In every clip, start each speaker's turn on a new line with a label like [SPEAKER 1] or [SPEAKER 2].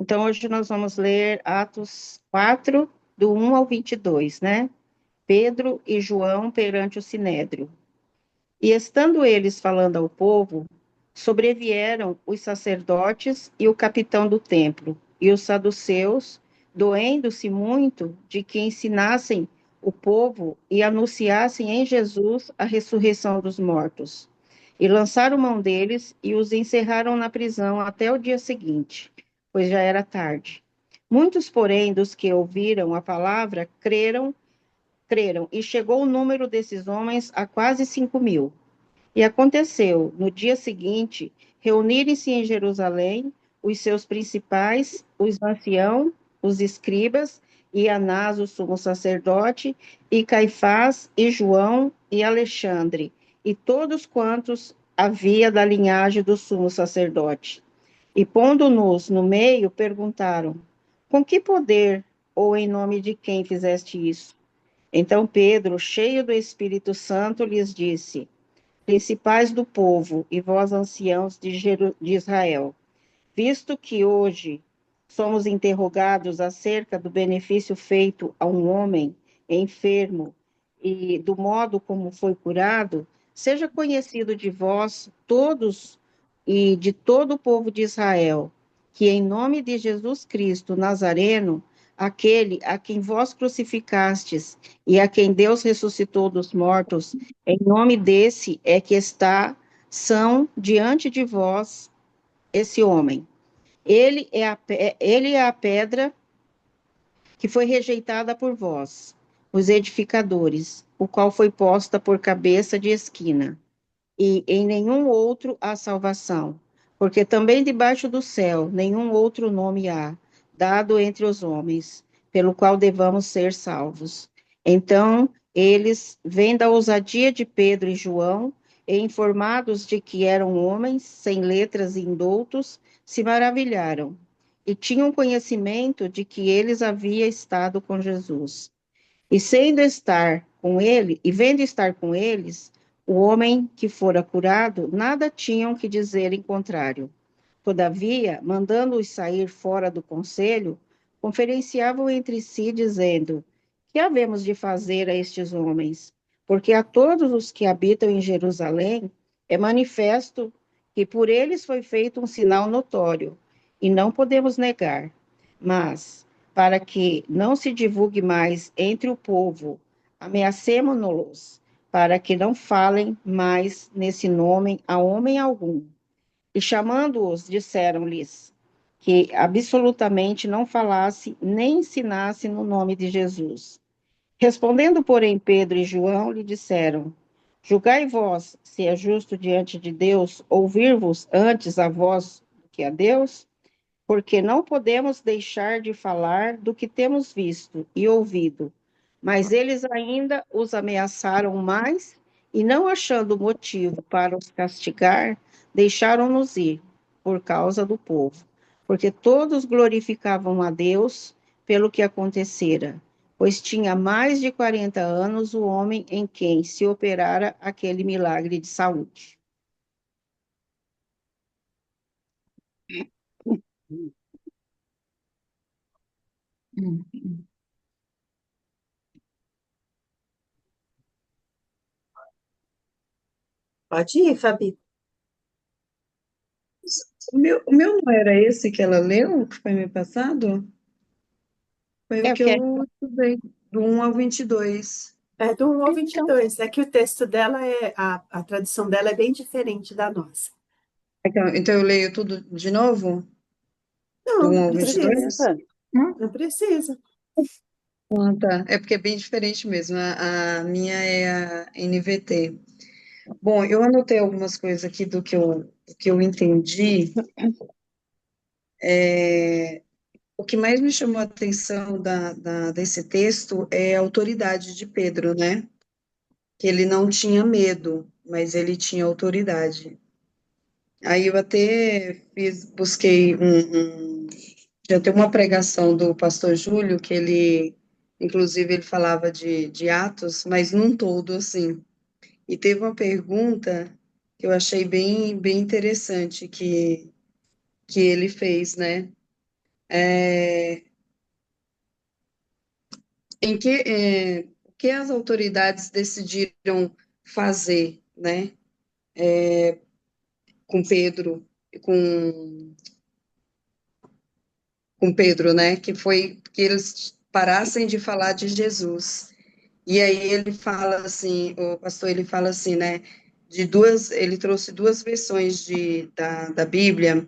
[SPEAKER 1] Então, hoje nós vamos ler Atos 4, do 1 ao 22, né? Pedro e João perante o Sinédrio. E estando eles falando ao povo, sobrevieram os sacerdotes e o capitão do templo, e os saduceus, doendo-se muito de que ensinassem o povo e anunciassem em Jesus a ressurreição dos mortos. E lançaram mão deles e os encerraram na prisão até o dia seguinte, pois já era tarde. Muitos, porém, dos que ouviram a palavra, creram, e chegou o número desses homens a quase 5.000. E aconteceu, no dia seguinte, reunirem-se em Jerusalém os seus principais, os anciãos, os escribas, e Anás, o sumo sacerdote, e Caifás, e João, e Alexandre, e todos quantos havia da linhagem do sumo sacerdote. E pondo-nos no meio, perguntaram: com que poder ou em nome de quem fizeste isso? Então Pedro, cheio do Espírito Santo, lhes disse: principais do povo e vós anciãos de Israel, visto que hoje somos interrogados acerca do benefício feito a um homem enfermo e do modo como foi curado, seja conhecido de vós todos e de todo o povo de Israel, que em nome de Jesus Cristo Nazareno, aquele a quem vós crucificastes e a quem Deus ressuscitou dos mortos, em nome desse é que são diante de vós esse homem. Ele é a pedra que foi rejeitada por vós, os edificadores, o qual foi posta por cabeça de esquina, e em nenhum outro há salvação, porque também debaixo do céu nenhum outro nome há, dado entre os homens, pelo qual devamos ser salvos. Então, eles, vendo a ousadia de Pedro e João, e informados de que eram homens sem letras e indoutos, se maravilharam e tinham conhecimento de que eles haviam estado com Jesus. E sendo estar com ele, e vendo estar com eles, o homem que fora curado, nada tinham que dizer em contrário. Todavia, mandando-os sair fora do conselho, conferenciavam entre si, dizendo: que havemos de fazer a estes homens? Porque a todos os que habitam em Jerusalém é manifesto que por eles foi feito um sinal notório, e não podemos negar. Mas, para que não se divulgue mais entre o povo, ameacemo-nos, para que não falem mais nesse nome a homem algum. E chamando-os, disseram-lhes que absolutamente não falasse nem ensinasse no nome de Jesus. Respondendo, porém, Pedro e João lhe disseram: julgai vós se é justo diante de Deus ouvir-vos antes a vós do que a Deus, porque não podemos deixar de falar do que temos visto e ouvido. Mas eles ainda os ameaçaram mais e, não achando motivo para os castigar, deixaram-nos ir por causa do povo, porque todos glorificavam a Deus pelo que acontecera, pois tinha mais de 40 anos o homem em quem se operara aquele milagre de saúde.
[SPEAKER 2] Pode ir, Fabi.
[SPEAKER 3] O meu não era esse que ela leu, que foi mês passado? Foi
[SPEAKER 1] É
[SPEAKER 3] o
[SPEAKER 1] o
[SPEAKER 3] que
[SPEAKER 1] que é.
[SPEAKER 3] eu estudei, do 1 ao 22.
[SPEAKER 2] É do 1 ao
[SPEAKER 1] Então,
[SPEAKER 2] 22. É que o texto dela a tradução dela é bem diferente da nossa.
[SPEAKER 3] Então eu leio tudo de novo? Do
[SPEAKER 2] Não,
[SPEAKER 3] 1
[SPEAKER 2] não
[SPEAKER 3] ao
[SPEAKER 2] precisa.
[SPEAKER 3] 22? Não?
[SPEAKER 2] Não precisa.
[SPEAKER 3] Ah, tá. É porque é bem diferente mesmo. A minha é a NVT. Bom, eu anotei algumas coisas aqui do que eu entendi. O que mais me chamou a atenção desse texto é a autoridade de Pedro, né? Que ele não tinha medo, mas ele tinha autoridade. Aí eu até busquei já tem uma pregação do pastor Júlio, que inclusive, ele falava de Atos, mas num todo, assim. E teve uma pergunta que eu achei bem interessante que ele fez, né? é, o que as autoridades decidiram fazer, né, com Pedro, com, com Pedro, né, que foi que eles parassem de falar de Jesus. E aí ele fala assim, o pastor, ele fala assim, né, ele trouxe duas versões da Bíblia,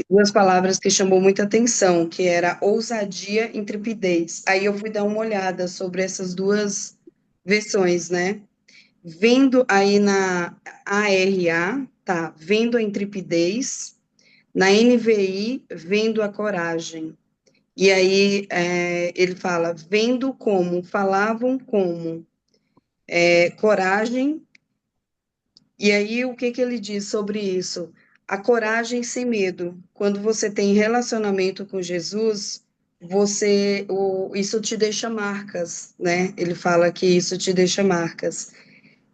[SPEAKER 3] duas palavras que chamou muita atenção, que era ousadia e intrepidez. Aí eu fui dar uma olhada sobre essas duas versões, né? Vendo aí na ARA, tá, vendo a intrepidez, na NVI, vendo a coragem. E aí ele fala, vendo como, falavam como, coragem. E aí o que que ele diz sobre isso? A coragem sem medo. Quando você tem relacionamento com Jesus, isso te deixa marcas, né? Ele fala que isso te deixa marcas.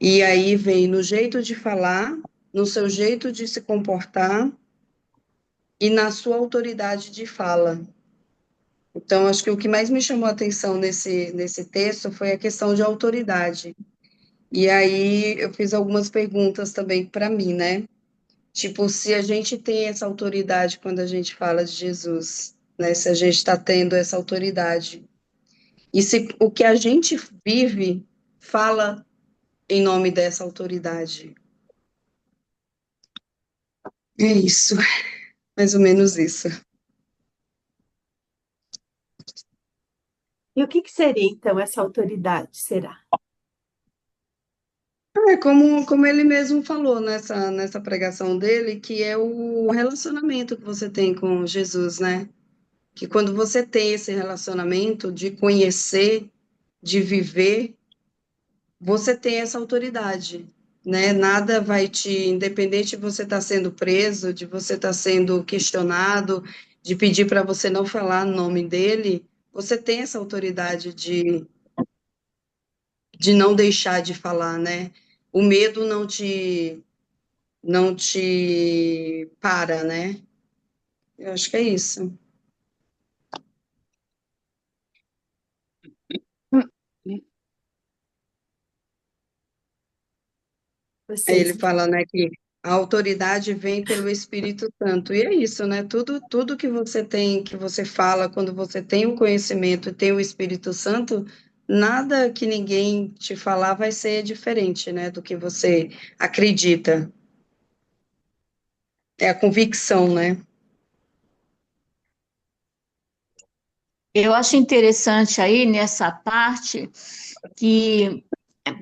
[SPEAKER 3] E aí vem no jeito de falar, no seu jeito de se comportar e na sua autoridade de fala. Então, acho que o que mais me chamou a atenção nesse texto foi a questão de autoridade. E aí eu fiz algumas perguntas também para mim, né? Tipo, se a gente tem essa autoridade quando a gente fala de Jesus, né? Se a gente está tendo essa autoridade. E se o que a gente vive fala em nome dessa autoridade. É isso, mais ou menos isso.
[SPEAKER 2] E o que seria, então, essa autoridade? Será?
[SPEAKER 3] É como ele mesmo falou nessa pregação dele, que é o relacionamento que você tem com Jesus, né? Que quando você tem esse relacionamento de conhecer, de viver, você tem essa autoridade, né? Nada vai independente de você estar sendo preso, de você estar sendo questionado, de pedir para você não falar o nome dele, você tem essa autoridade de não deixar de falar, né? O medo não te para, né? Eu acho que é isso. Aí
[SPEAKER 2] Vocês.
[SPEAKER 3] ele fala, né, que a autoridade vem pelo Espírito Santo. E é isso, né? Tudo que você tem, que você fala, quando você tem o conhecimento e tem o Espírito Santo, nada que ninguém te falar vai ser diferente, né, do que você acredita. É a convicção, né?
[SPEAKER 4] Eu acho interessante aí nessa parte que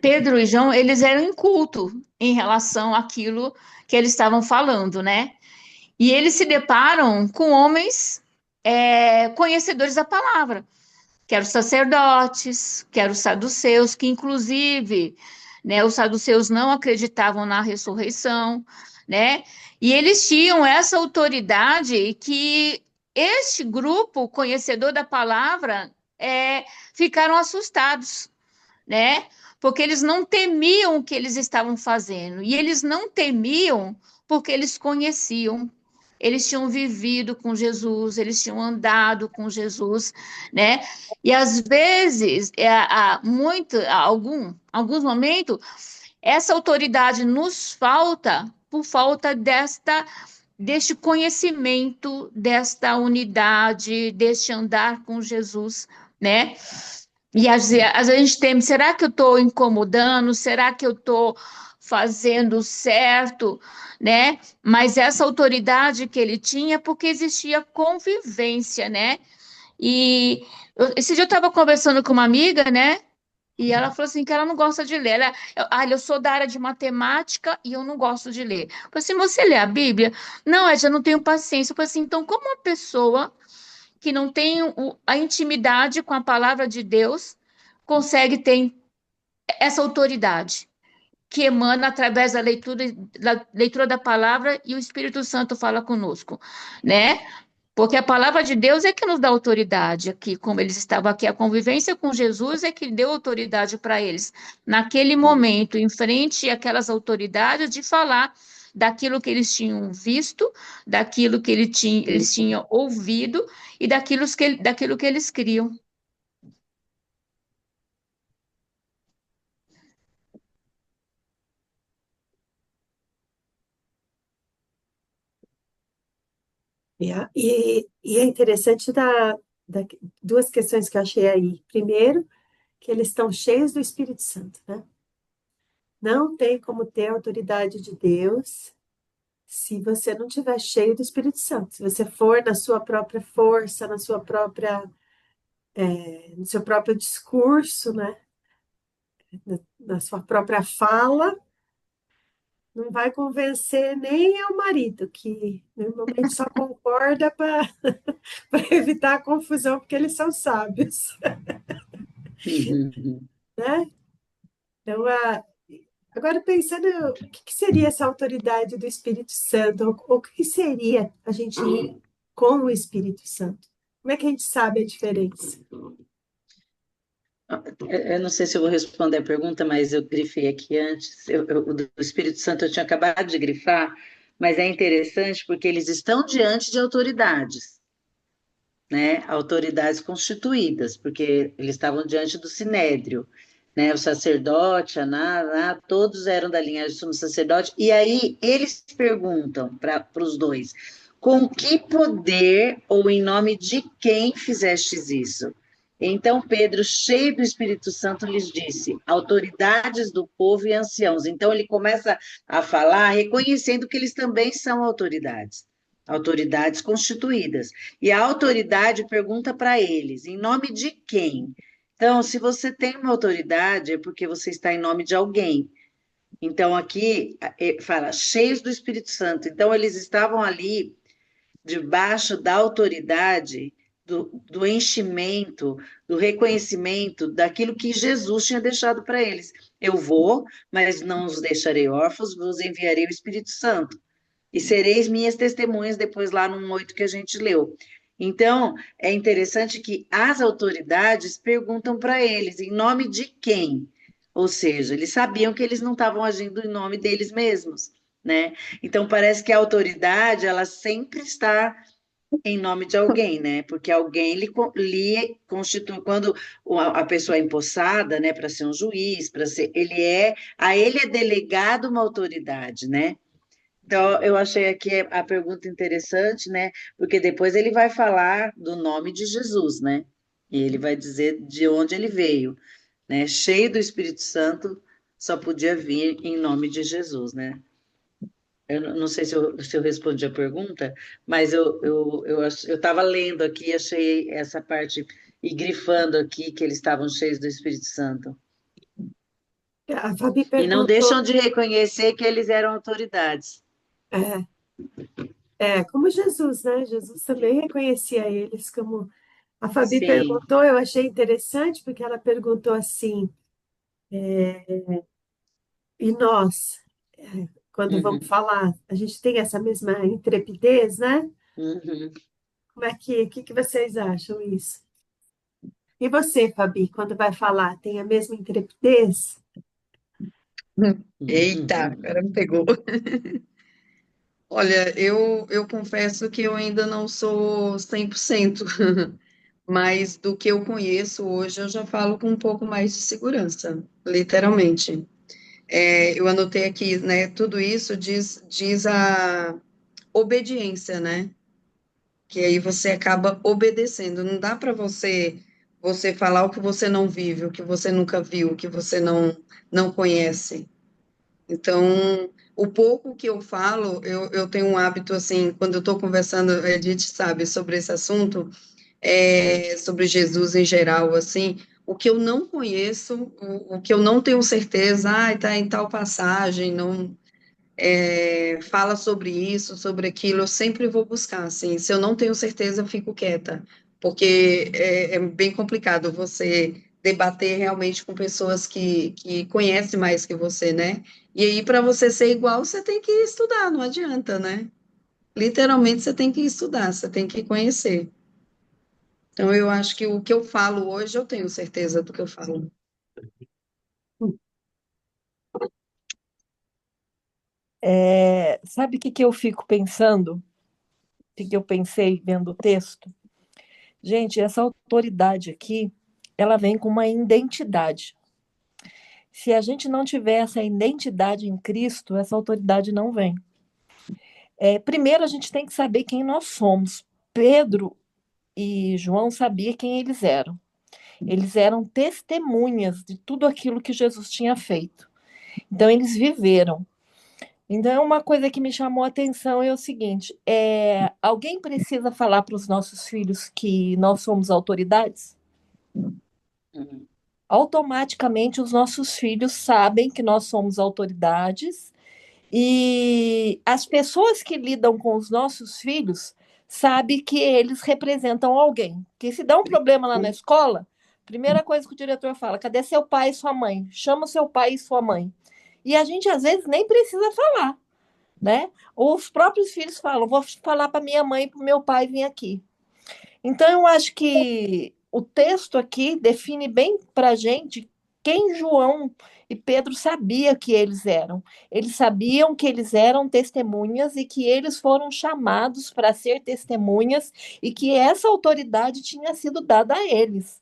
[SPEAKER 4] Pedro e João, eles eram incultos em relação àquilo que eles estavam falando, né? E eles se deparam com homens conhecedores da palavra, que eram os sacerdotes, que eram os saduceus, que inclusive, né, os saduceus não acreditavam na ressurreição, né? E eles tinham essa autoridade que este grupo conhecedor da palavra ficaram assustados, né? Porque eles não temiam o que eles estavam fazendo, e eles não temiam porque eles conheciam. Eles tinham vivido com Jesus, eles tinham andado com Jesus, né? E às vezes, alguns momentos, essa autoridade nos falta por falta deste conhecimento, desta unidade, deste andar com Jesus, né? E às vezes a gente teme, será que eu estou incomodando? Será que eu estou fazendo certo? Né? Mas essa autoridade que ele tinha, porque existia convivência, né? E esse dia eu estava conversando com uma amiga, né? E ela falou assim que ela não gosta de ler. Eu sou da área de matemática e eu não gosto de ler. Eu falei assim, você lê a Bíblia? Não, Ed, eu não tenho paciência. Eu falei assim, então como uma pessoa que não tem a intimidade com a palavra de Deus consegue ter essa autoridade que emana através da leitura da palavra e o Espírito Santo fala conosco, né? Porque a palavra de Deus é que nos dá autoridade aqui, como eles estavam aqui, a convivência com Jesus é que deu autoridade para eles, naquele momento, em frente àquelas autoridades, de falar daquilo que eles tinham visto, daquilo que eles tinham ouvido e daquilo que eles criam.
[SPEAKER 2] E é interessante duas questões que eu achei aí. Primeiro, que eles estão cheios do Espírito Santo, né? Não tem como ter a autoridade de Deus se você não tiver cheio do Espírito Santo. Se você for na sua própria força, no seu próprio discurso, né? Na sua própria fala, não vai convencer nem o marido, que normalmente só concorda para evitar a confusão, porque eles são sábios,
[SPEAKER 5] Uhum.
[SPEAKER 2] né? Então, agora pensando, o que seria essa autoridade do Espírito Santo? Ou o que seria a gente ir com o Espírito Santo? Como é que a gente sabe a diferença?
[SPEAKER 5] Eu não sei se eu vou responder a pergunta, mas eu grifei aqui antes. O do Espírito Santo eu tinha acabado de grifar, mas é interessante porque eles estão diante de autoridades, né? Autoridades constituídas, porque eles estavam diante do Sinédrio, né? O sacerdote, Aná, todos eram da linhagem do sumo sacerdote, e aí eles perguntam para os dois: com que poder ou em nome de quem fizestes isso? Então Pedro, cheio do Espírito Santo, lhes disse: autoridades do povo e anciãos. Então ele começa a falar reconhecendo que eles também são autoridades, autoridades constituídas. E a autoridade pergunta para eles: em nome de quem? Então, se você tem uma autoridade, é porque você está em nome de alguém. Então, aqui fala, cheios do Espírito Santo. Então, eles estavam ali debaixo da autoridade, do enchimento, do reconhecimento daquilo que Jesus tinha deixado para eles. Eu vou, mas não os deixarei órfãos, vos enviarei o Espírito Santo. E sereis minhas testemunhas, depois lá no 8 que a gente leu. Então, é interessante que as autoridades perguntam para eles, em nome de quem? Ou seja, eles sabiam que eles não estavam agindo em nome deles mesmos, né? Então, parece que a autoridade, ela sempre está em nome de alguém, né? Porque alguém lhe constitui, quando a pessoa é empossada, né, para ser um juiz, para ser, a ele é delegado uma autoridade, né? Então, eu achei aqui a pergunta interessante, né? Porque depois ele vai falar do nome de Jesus, né? E ele vai dizer de onde ele veio, né? Cheio do Espírito Santo, só podia vir em nome de Jesus, né? Eu não sei se eu respondi a pergunta, mas eu estava lendo aqui, achei essa parte e grifando aqui que eles estavam cheios do Espírito Santo.
[SPEAKER 2] A Fabi
[SPEAKER 5] E não
[SPEAKER 2] perguntou,
[SPEAKER 5] deixam de reconhecer que eles eram autoridades.
[SPEAKER 2] é, como Jesus, né? Jesus também reconhecia eles como. A Fabi
[SPEAKER 5] Sim.
[SPEAKER 2] perguntou, eu achei interessante, porque ela perguntou assim, e nós, quando vamos
[SPEAKER 5] Uhum,
[SPEAKER 2] falar, a gente tem essa mesma intrepidez, né?
[SPEAKER 5] uhum.
[SPEAKER 2] Como é que vocês acham isso? E você, Fabi, quando vai falar, tem a mesma intrepidez?
[SPEAKER 3] Eita, agora me pegou. Olha, eu confesso que eu ainda não sou 100%, mas do que eu conheço hoje eu já falo com um pouco mais de segurança, literalmente. Eu anotei aqui, né? Tudo isso diz a obediência, né? Que aí você acaba obedecendo. Não dá para você falar o que você não vive, o que você nunca viu, o que você não conhece. Então, o pouco que eu falo, eu tenho um hábito assim, quando eu estou conversando, a Edith sabe, sobre esse assunto, sobre Jesus em geral, assim, o que eu não conheço, o que eu não tenho certeza, está em tal passagem, não fala sobre isso, sobre aquilo, eu sempre vou buscar, assim, se eu não tenho certeza, eu fico quieta, porque é bem complicado você debater realmente com pessoas que conhecem mais que você, né? E aí, para você ser igual, você tem que estudar, não adianta, né? Literalmente, você tem que estudar, você tem que conhecer. Então, eu acho que o que eu falo hoje, eu tenho certeza do que eu falo.
[SPEAKER 6] Sabe o que eu fico pensando? O que eu pensei vendo o texto? Gente, essa autoridade aqui, ela vem com uma identidade. Se a gente não tiver essa identidade em Cristo, essa autoridade não vem. Primeiro, a gente tem que saber quem nós somos. Pedro e João sabiam quem eles eram. Eles eram testemunhas de tudo aquilo que Jesus tinha feito. Então, eles viveram. Então, uma coisa que me chamou a atenção é o seguinte: alguém precisa falar para os nossos filhos que nós somos autoridades?
[SPEAKER 5] Uhum.
[SPEAKER 6] Automaticamente, os nossos filhos sabem que nós somos autoridades e as pessoas que lidam com os nossos filhos sabem que eles representam alguém. Que se dá um problema lá na escola, primeira coisa que o diretor fala: cadê seu pai e sua mãe? Chama seu pai e sua mãe. E a gente, às vezes, nem precisa falar, né? Os próprios filhos falam: vou falar para minha mãe e para o meu pai vir aqui. Então, eu acho que o texto aqui define bem para a gente quem João e Pedro sabia que eles eram. Eles sabiam que eles eram testemunhas e que eles foram chamados para ser testemunhas e que essa autoridade tinha sido dada a eles.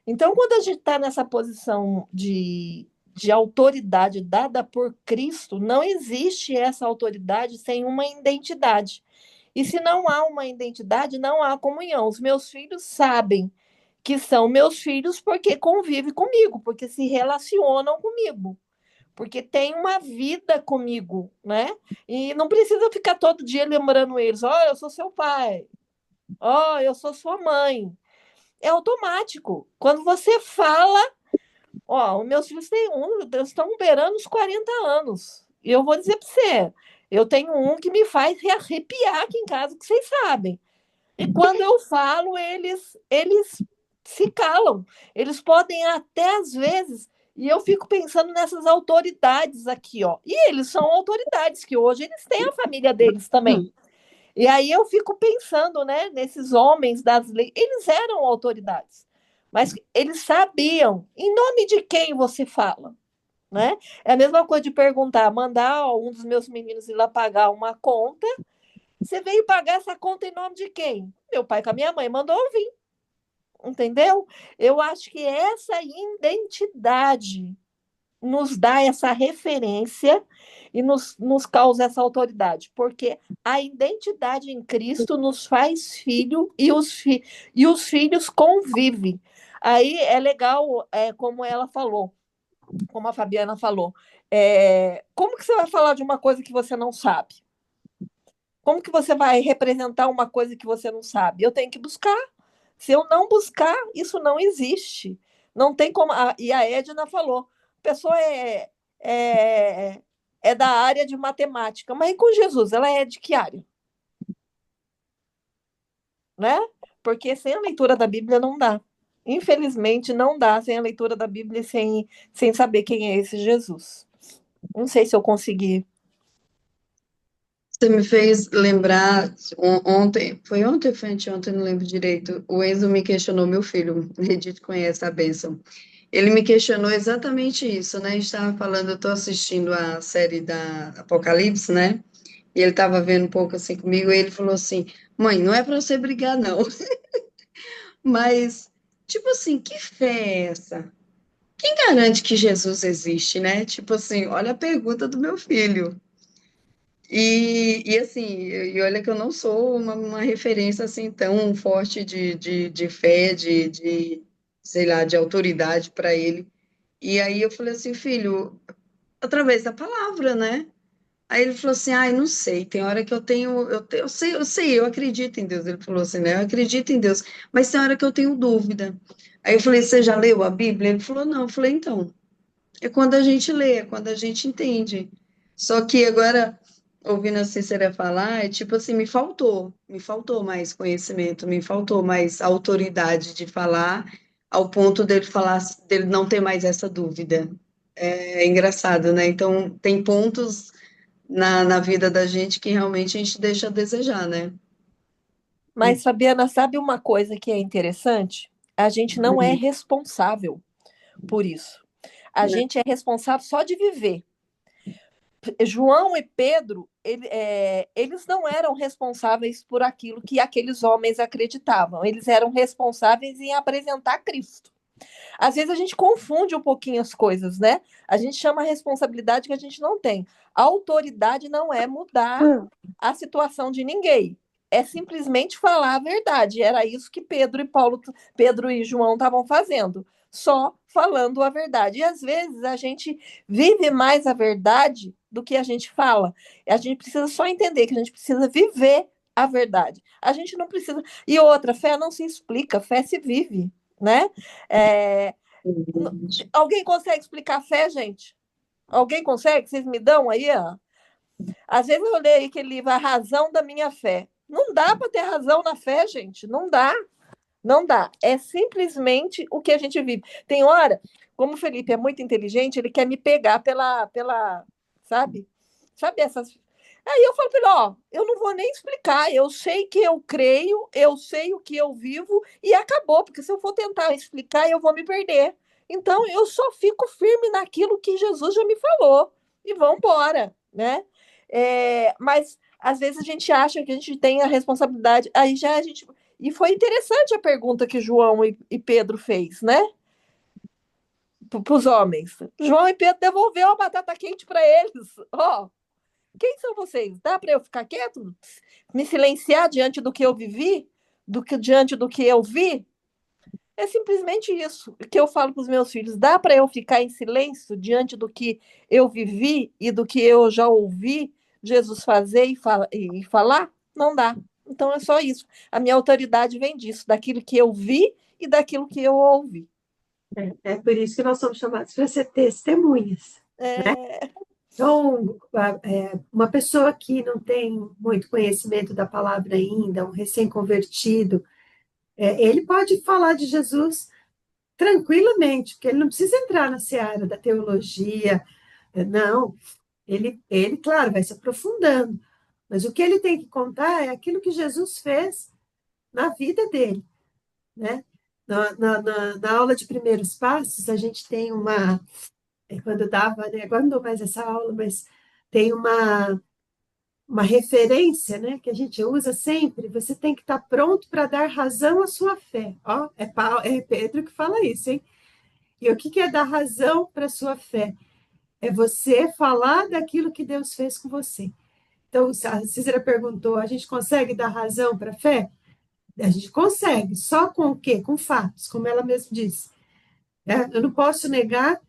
[SPEAKER 6] Então, quando a gente está nessa posição de autoridade dada por Cristo, não existe essa autoridade sem uma identidade. E se não há uma identidade, não há comunhão. Os meus filhos sabem que são meus filhos porque convivem comigo, porque se relacionam comigo, porque tem uma vida comigo, né? E não precisa ficar todo dia lembrando eles: ó, eu sou seu pai, ó, eu sou sua mãe. É automático. Quando você fala, ó, os meus filhos estão beirando os 40 anos. E eu vou dizer para você, eu tenho um que me faz arrepiar aqui em casa, que vocês sabem. E quando eu falo, eles se calam. Eles podem até, às vezes, e eu fico pensando nessas autoridades aqui, ó. E eles são autoridades, que hoje eles têm a família deles também. E aí eu fico pensando, né, nesses homens das leis. Eles eram autoridades, mas eles sabiam em nome de quem você fala, né? É a mesma coisa de perguntar, mandar um dos meus meninos ir lá pagar uma conta. Você veio pagar essa conta em nome de quem? Meu pai com a minha mãe mandou eu vir. Entendeu? Eu acho que essa identidade nos dá essa referência e nos causa essa autoridade, porque a identidade em Cristo nos faz filho e os filhos convivem. Aí é legal, como ela falou, como a Fabiana falou, como que você vai falar de uma coisa que você não sabe? Como que você vai representar uma coisa que você não sabe? Eu tenho que buscar. Se eu não buscar, isso não existe. Não tem como. E a Edna falou: a pessoa é da área de matemática, mas e com Jesus, ela é de que área? Né? Porque sem a leitura da Bíblia não dá. Infelizmente, não dá sem a leitura da Bíblia sem saber quem é esse Jesus. Não sei se eu consegui.
[SPEAKER 3] Você me fez lembrar, ontem, foi ontem ou foi anteontem, não lembro direito, o Enzo me questionou, meu filho, Edith conhece a bênção, ele me questionou exatamente isso, né, a gente estava falando, eu estou assistindo a série da Apocalipse, né, e ele estava vendo um pouco assim comigo, e ele falou assim: mãe, não é para você brigar não, mas, tipo assim, que fé é essa? Quem garante que Jesus existe, né? Tipo assim, olha a pergunta do meu filho. E assim, e olha que eu não sou uma referência assim tão forte de fé, sei lá, de autoridade para ele. E aí eu falei assim, filho, através da palavra, né? Aí ele falou assim, ai, não sei, tem hora que eu sei, eu acredito em Deus. Ele falou assim, né? Eu acredito em Deus, mas tem hora que eu tenho dúvida. Aí eu falei, você já leu a Bíblia? Ele falou, não. Eu falei, então, é quando a gente lê, é quando a gente entende. Só que agora, ouvindo a Cícera falar, é tipo assim, me faltou mais conhecimento, me faltou mais autoridade de falar, ao ponto dele falar, dele não ter mais essa dúvida. É engraçado, né? Então, tem pontos na vida da gente que realmente a gente deixa a desejar, né?
[SPEAKER 6] Mas, Fabiana, sabe uma coisa que é interessante? A gente não é responsável por isso. A gente é responsável só de viver. João e Pedro, eles não eram responsáveis por aquilo que aqueles homens acreditavam, eles eram responsáveis em apresentar Cristo. Às vezes a gente confunde um pouquinho as coisas, né? A gente chama a responsabilidade que a gente não tem. A autoridade não é mudar a situação de ninguém. É simplesmente falar a verdade. Era isso que Pedro e João estavam fazendo. Só falando a verdade. E às vezes a gente vive mais a verdade do que a gente fala. A gente precisa só entender que a gente precisa viver a verdade. A gente não precisa. E outra, fé não se explica, fé se vive, né? Alguém consegue explicar fé, gente? Alguém consegue? Vocês me dão aí? Ó? Às vezes eu leio aquele livro A Razão da Minha Fé. Não dá para ter razão na fé, gente. Não dá. Não dá. É simplesmente o que a gente vive. Tem hora, como o Felipe é muito inteligente, ele quer me pegar sabe? Sabe essas. Aí eu falo para ele, ó, eu não vou nem explicar, eu sei que eu creio, eu sei o que eu vivo e acabou, porque se eu for tentar explicar, eu vou me perder. Então, eu só fico firme naquilo que Jesus já me falou e vamos embora, né? Mas, às vezes, a gente acha que a gente tem a responsabilidade, aí já a gente... E foi interessante a pergunta que João e Pedro fez, né? Para os homens. João e Pedro devolveu a batata quente para eles. Ó, quem são vocês? Dá para eu ficar quieto? Me silenciar diante do que eu vivi? Diante do que eu vi? É simplesmente isso que eu falo para os meus filhos. Dá para eu ficar em silêncio diante do que eu vivi e do que eu já ouvi Jesus fazer e falar? Não dá. Então é só isso. A minha autoridade vem disso, daquilo que eu vi e daquilo que eu ouvi.
[SPEAKER 2] É por isso que nós somos chamados para ser testemunhas. Então, uma pessoa que não tem muito conhecimento da palavra ainda, um recém-convertido, ele pode falar de Jesus tranquilamente, porque ele não precisa entrar na seara da teologia, não. Claro, vai se aprofundando, mas o que ele tem que contar é aquilo que Jesus fez na vida dele, né? Na aula de primeiros passos, a gente tem quando dava, né? Agora não dou mais essa aula, mas tem uma referência, né, que a gente usa sempre. Você tem que estar pronto para dar razão à sua fé. Ó, é Pedro que fala isso, hein? E o que é dar razão para a sua fé? É você falar daquilo que Deus fez com você. Então, a Cícera perguntou, a gente consegue dar razão para a fé? A gente consegue, só com o quê? Com fatos, como ela mesma disse. Eu não posso negar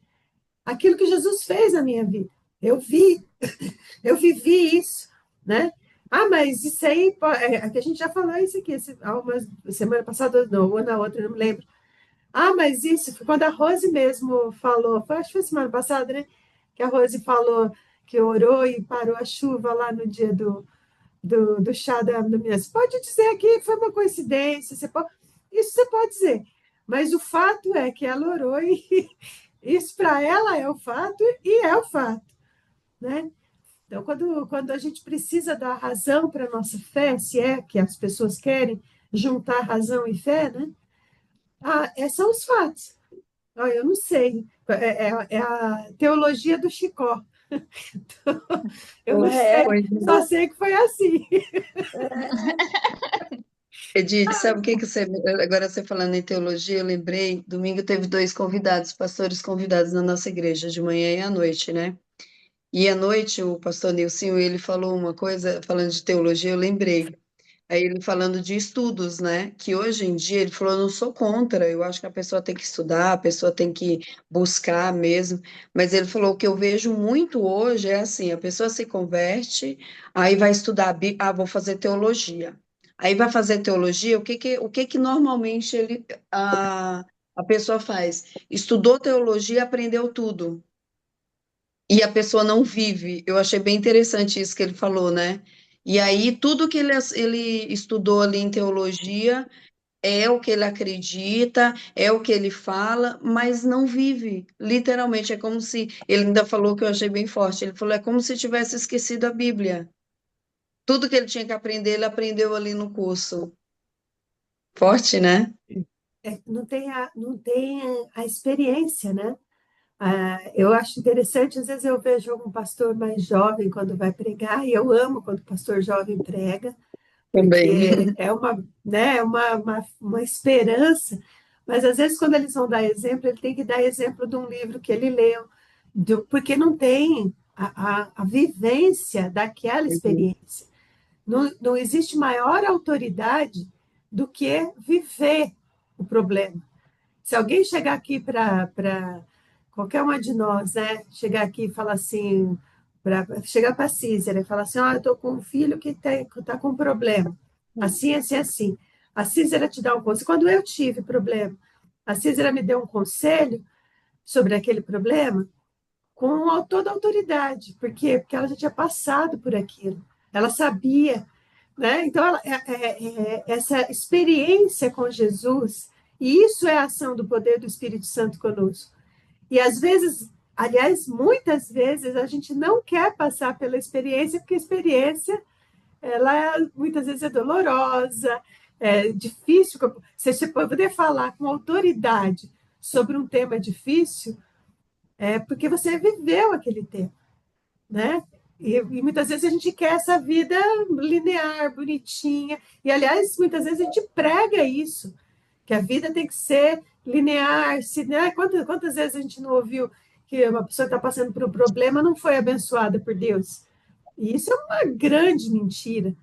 [SPEAKER 2] aquilo que Jesus fez na minha vida. Eu vivi isso, né? Ah, mas isso aí, que a gente já falou isso aqui, uma semana passada, não, ou na outra, não me lembro. Ah, mas isso, foi quando a Rose mesmo falou, acho que foi semana passada, né? Que a Rose falou que orou e parou a chuva lá no dia do chá da menina. Você pode dizer que foi uma coincidência, isso você pode dizer, mas o fato é que ela orou e isso para ela é o fato e é o fato, né? Então, quando a gente precisa dar razão para a nossa fé, se é que as pessoas querem juntar razão e fé, né? São os fatos. Eu não sei. É a teologia do Chicó. Eu não sei, só sei que foi assim.
[SPEAKER 3] Edith, sabe o que você. Agora você falando em teologia, eu lembrei, domingo teve 2 convidados, pastores convidados na nossa igreja, de manhã e à noite, né? E à noite o pastor Nilson, ele falou uma coisa, falando de teologia, eu lembrei. Aí ele falando de estudos, né? Que hoje em dia ele falou, eu não sou contra, eu acho que a pessoa tem que estudar, a pessoa tem que buscar mesmo. Mas ele falou, o que eu vejo muito hoje é assim, a pessoa se converte, aí vai estudar, vou fazer teologia. Aí vai fazer teologia, o que que normalmente a pessoa faz? Estudou teologia, aprendeu tudo. E a pessoa não vive. Eu achei bem interessante isso que ele falou, né? E aí, tudo que ele estudou ali em teologia é o que ele acredita, é o que ele fala, mas não vive. Literalmente, é como se. Ele ainda falou que eu achei bem forte. Ele falou: é como se tivesse esquecido a Bíblia. Tudo que ele tinha que aprender, ele aprendeu ali no curso. Forte, né?
[SPEAKER 2] Não tem a experiência, né? Eu acho interessante, às vezes eu vejo algum pastor mais jovem quando vai pregar, e eu amo quando o pastor jovem prega, porque
[SPEAKER 3] Também.
[SPEAKER 2] é uma, né, uma esperança, mas às vezes quando eles vão dar exemplo, ele tem que dar exemplo de um livro que ele leu, porque não tem a vivência daquela
[SPEAKER 3] Uhum.
[SPEAKER 2] experiência. Não, não existe maior autoridade do que viver o problema. Se alguém chegar aqui para qualquer uma de nós, né, chegar aqui e falar assim, chegar para a Cícera e falar assim, eu estou com um filho que está com um problema, assim, assim, assim. A Cícera te dá um conselho. Quando eu tive problema, a Cícera me deu um conselho sobre aquele problema com toda a autoridade. Por quê? Porque ela já tinha passado por aquilo. Ela sabia, né? Então, essa experiência com Jesus, e isso é a ação do poder do Espírito Santo conosco. E às vezes, aliás, muitas vezes, a gente não quer passar pela experiência, porque a experiência, ela muitas vezes é dolorosa, é difícil. Você poder falar com autoridade sobre um tema difícil, é porque você viveu aquele tema, né? E muitas vezes a gente quer essa vida linear, bonitinha. E, aliás, muitas vezes a gente prega isso, que a vida tem que ser linear. Né? Quantas vezes a gente não ouviu que uma pessoa que está passando por um problema não foi abençoada por Deus? E isso é uma grande mentira,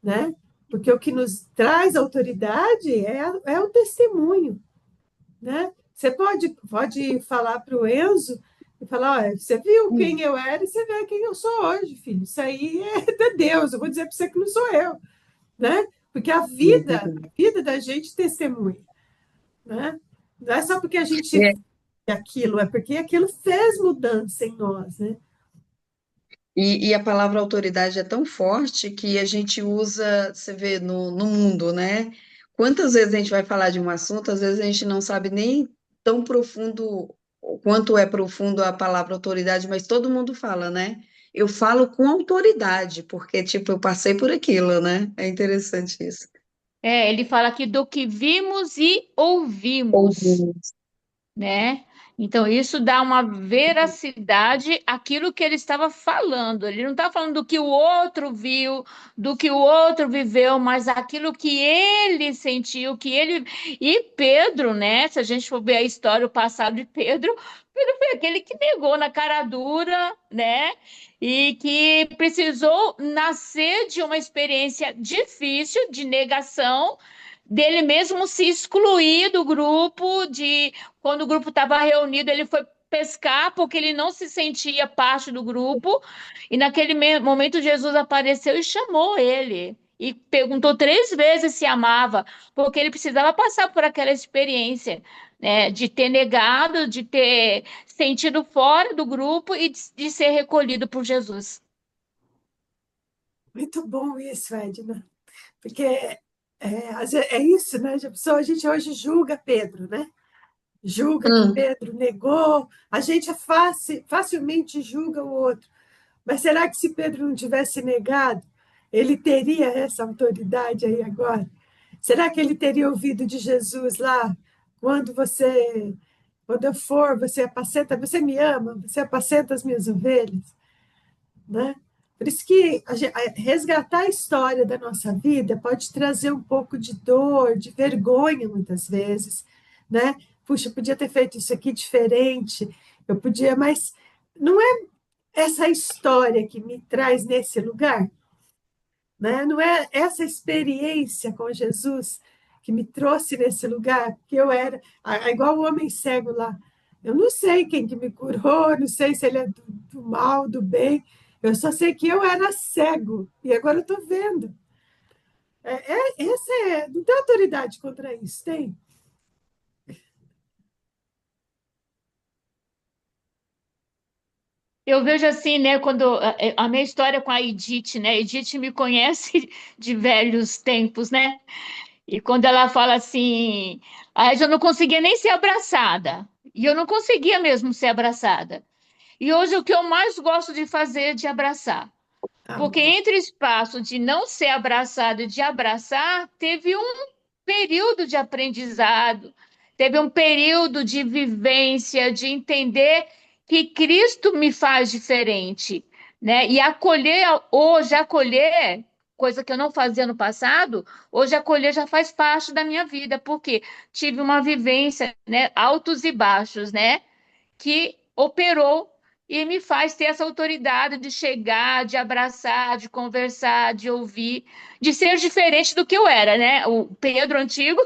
[SPEAKER 2] né? Porque o que nos traz autoridade é o testemunho, né? Você pode falar para o Enzo e falar, olha, você viu quem eu era e você vê quem eu sou hoje, filho. Isso aí é de Deus. Eu vou dizer para você que não sou eu, né? Porque a vida da gente testemunha, né? Não é só porque a gente
[SPEAKER 3] É,
[SPEAKER 2] fez aquilo, é porque aquilo fez mudança em nós, né?
[SPEAKER 3] e a palavra autoridade é tão forte que a gente usa, você vê, no mundo, né? Quantas vezes a gente vai falar de um assunto, às vezes a gente não sabe nem tão profundo, o quanto é profundo a palavra autoridade, mas todo mundo fala, né? Eu falo com autoridade, porque, tipo, eu passei por aquilo, né? É interessante isso.
[SPEAKER 4] Ele fala aqui do que vimos e ouvimos,
[SPEAKER 3] Ouvimos.
[SPEAKER 4] né? Então, isso dá uma veracidade àquilo que ele estava falando. Ele não está falando do que o outro viu, do que o outro viveu, mas aquilo que ele sentiu, que ele. E Pedro, né? Se a gente for ver a história, o passado de Pedro, Pedro foi aquele que negou na cara dura, né? E que precisou nascer de uma experiência difícil de negação, dele mesmo se excluir do grupo, de quando o grupo estava reunido, ele foi pescar porque ele não se sentia parte do grupo. E naquele momento, Jesus apareceu e chamou ele. E perguntou 3 vezes se amava, porque ele precisava passar por aquela experiência, né, de ter negado, de ter sentido fora do grupo e de ser recolhido por Jesus.
[SPEAKER 2] Muito bom isso, Edna. Porque é isso, né? A gente hoje julga Pedro, né? Julga que
[SPEAKER 3] Hum.
[SPEAKER 2] Pedro negou. A gente facilmente julga o outro. Mas será que se Pedro não tivesse negado, ele teria essa autoridade aí agora? Será que ele teria ouvido de Jesus lá? Quando eu for, você me ama, você apacenta as minhas ovelhas, né? Por isso que resgatar a história da nossa vida pode trazer um pouco de dor, de vergonha, muitas vezes, né? Puxa, eu podia ter feito isso aqui diferente, eu podia, mas não é essa história que me traz nesse lugar, né? Não é essa experiência com Jesus que me trouxe nesse lugar, que eu era igual o homem cego lá. Eu não sei quem que me curou, não sei se ele é do mal, do bem. Eu só sei que eu era cego e agora eu estou vendo. Não tem autoridade contra isso, tem?
[SPEAKER 4] Eu vejo assim, né, quando a minha história com a Edith, né? Edith me conhece de velhos tempos, né? E quando ela fala assim, aí eu não conseguia nem ser abraçada. E eu não conseguia mesmo ser abraçada. E hoje o que eu mais gosto de fazer é de abraçar.
[SPEAKER 2] Ah,
[SPEAKER 4] Porque
[SPEAKER 2] bom.
[SPEAKER 4] entre o espaço de não ser abraçado e de abraçar, teve um período de aprendizado, teve um período de vivência, de entender que Cristo me faz diferente, né? E hoje acolher, coisa que eu não fazia no passado, hoje acolher já faz parte da minha vida, porque tive uma vivência, né, altos e baixos, né, que operou e me faz ter essa autoridade de chegar, de abraçar, de conversar, de ouvir, de ser diferente do que eu era, né? O Pedro antigo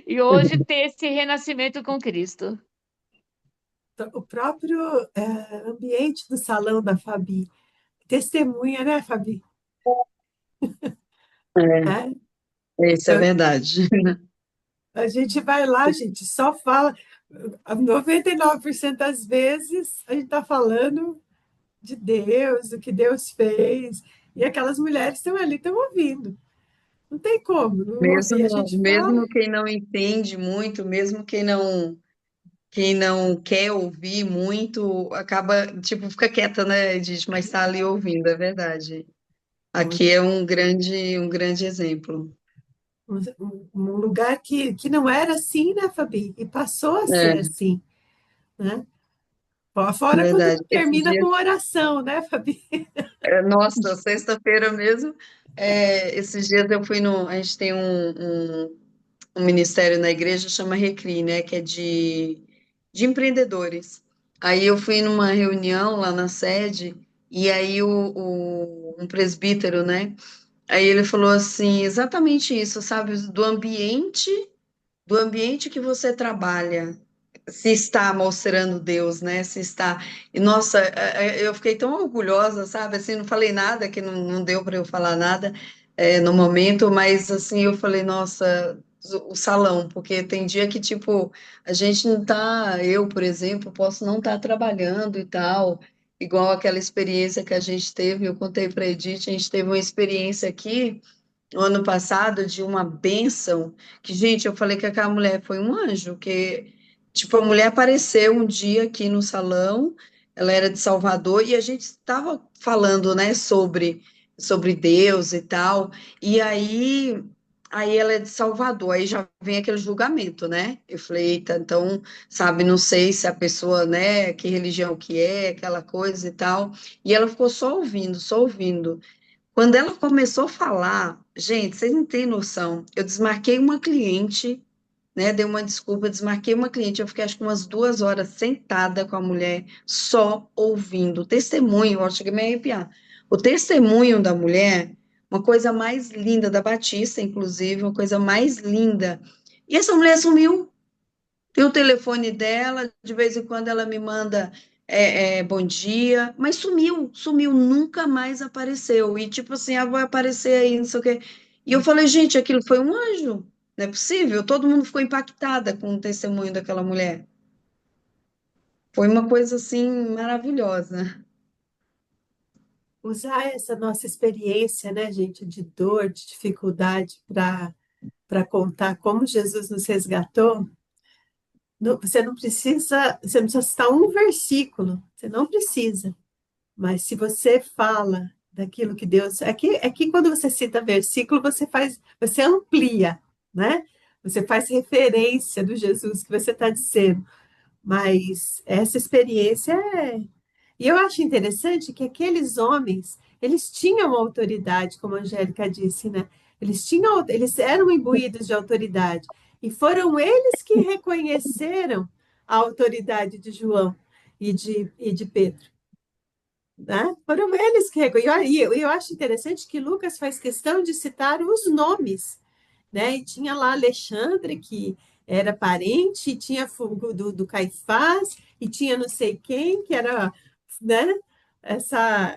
[SPEAKER 4] e hoje ter esse renascimento com Cristo.
[SPEAKER 2] O próprio ambiente do salão da Fabi testemunha, né, Fabi? É,
[SPEAKER 3] Isso é verdade.
[SPEAKER 2] a gente vai lá, a gente só fala, 99% das vezes a gente está falando de Deus, do que Deus fez, e aquelas mulheres estão ali, estão ouvindo. Não tem como não ouvir. A
[SPEAKER 3] Mesmo,
[SPEAKER 2] gente fala,
[SPEAKER 3] mesmo quem não entende muito, mesmo quem não quer ouvir muito, acaba, tipo, fica quieta, né, Edith, mas está ali ouvindo, é verdade. Aqui é um grande exemplo.
[SPEAKER 2] um lugar que não era assim, né, Fabi? E passou a ser
[SPEAKER 3] É,
[SPEAKER 2] assim, né? Fora quando
[SPEAKER 3] verdade. Esses
[SPEAKER 2] termina com
[SPEAKER 3] dias,
[SPEAKER 2] oração, né, Fabi?
[SPEAKER 3] nossa, sexta-feira mesmo, esses dias eu fui no, a gente tem um ministério na igreja, chama Recri, né, que é de empreendedores. Aí eu fui numa reunião lá na sede, e aí um presbítero, né, aí ele falou assim, exatamente isso, sabe, do ambiente que você trabalha, se está mostrando Deus, né? Se está. E nossa, eu fiquei tão orgulhosa, sabe? Assim, não falei nada, que não deu para eu falar nada no momento, mas assim, eu falei, nossa, o salão, porque tem dia que, tipo, a gente não tá, eu, por exemplo, posso não estar trabalhando e tal. Igual aquela experiência que a gente teve, eu contei para a Edith, a gente teve uma experiência aqui no ano passado de uma bênção, que, gente, eu falei que aquela mulher foi um anjo, que, tipo, a mulher apareceu um dia aqui no salão, ela era de Salvador, e a gente estava falando, né, sobre Deus e tal, e aí ela é de Salvador, aí já vem aquele julgamento, né? Eu falei, eita, então, sabe, não sei se a pessoa, né, que religião que é, aquela coisa e tal, e ela ficou só ouvindo, só ouvindo. Quando ela começou a falar, gente, vocês não têm noção. Eu desmarquei uma cliente, né? Dei uma desculpa, desmarquei uma cliente. Eu fiquei acho que umas 2 horas sentada com a mulher, só ouvindo. O testemunho, eu cheguei a me arrepiar. O testemunho da mulher, uma coisa mais linda, da Batista, inclusive, uma coisa mais linda. E essa mulher sumiu. Tem o telefone dela, de vez em quando ela me manda bom dia, mas sumiu, sumiu, nunca mais apareceu. E tipo assim, vai aparecer aí, não sei o quê. E eu falei, gente, aquilo foi um anjo, não é possível. Todo mundo ficou impactada com o testemunho daquela mulher. Foi uma coisa assim maravilhosa.
[SPEAKER 2] Usar essa nossa experiência, né, gente, de dor, de dificuldade, para contar como Jesus nos resgatou. Você não precisa citar um versículo, você não precisa. Mas se você fala daquilo que Deus. É que quando você cita versículo, você amplia, né? Você faz referência do Jesus que você está dizendo. Mas essa experiência é. E eu acho interessante que aqueles homens, eles tinham autoridade, como a Angélica disse, né? Eles eram imbuídos de autoridade. E foram eles que reconheceram a autoridade de João e de Pedro, né? Foram eles que reconheceram. E eu acho interessante que Lucas faz questão de citar os nomes, né? E tinha lá Alexandre, que era parente, e tinha do Caifás, e tinha não sei quem, que era, né? Essa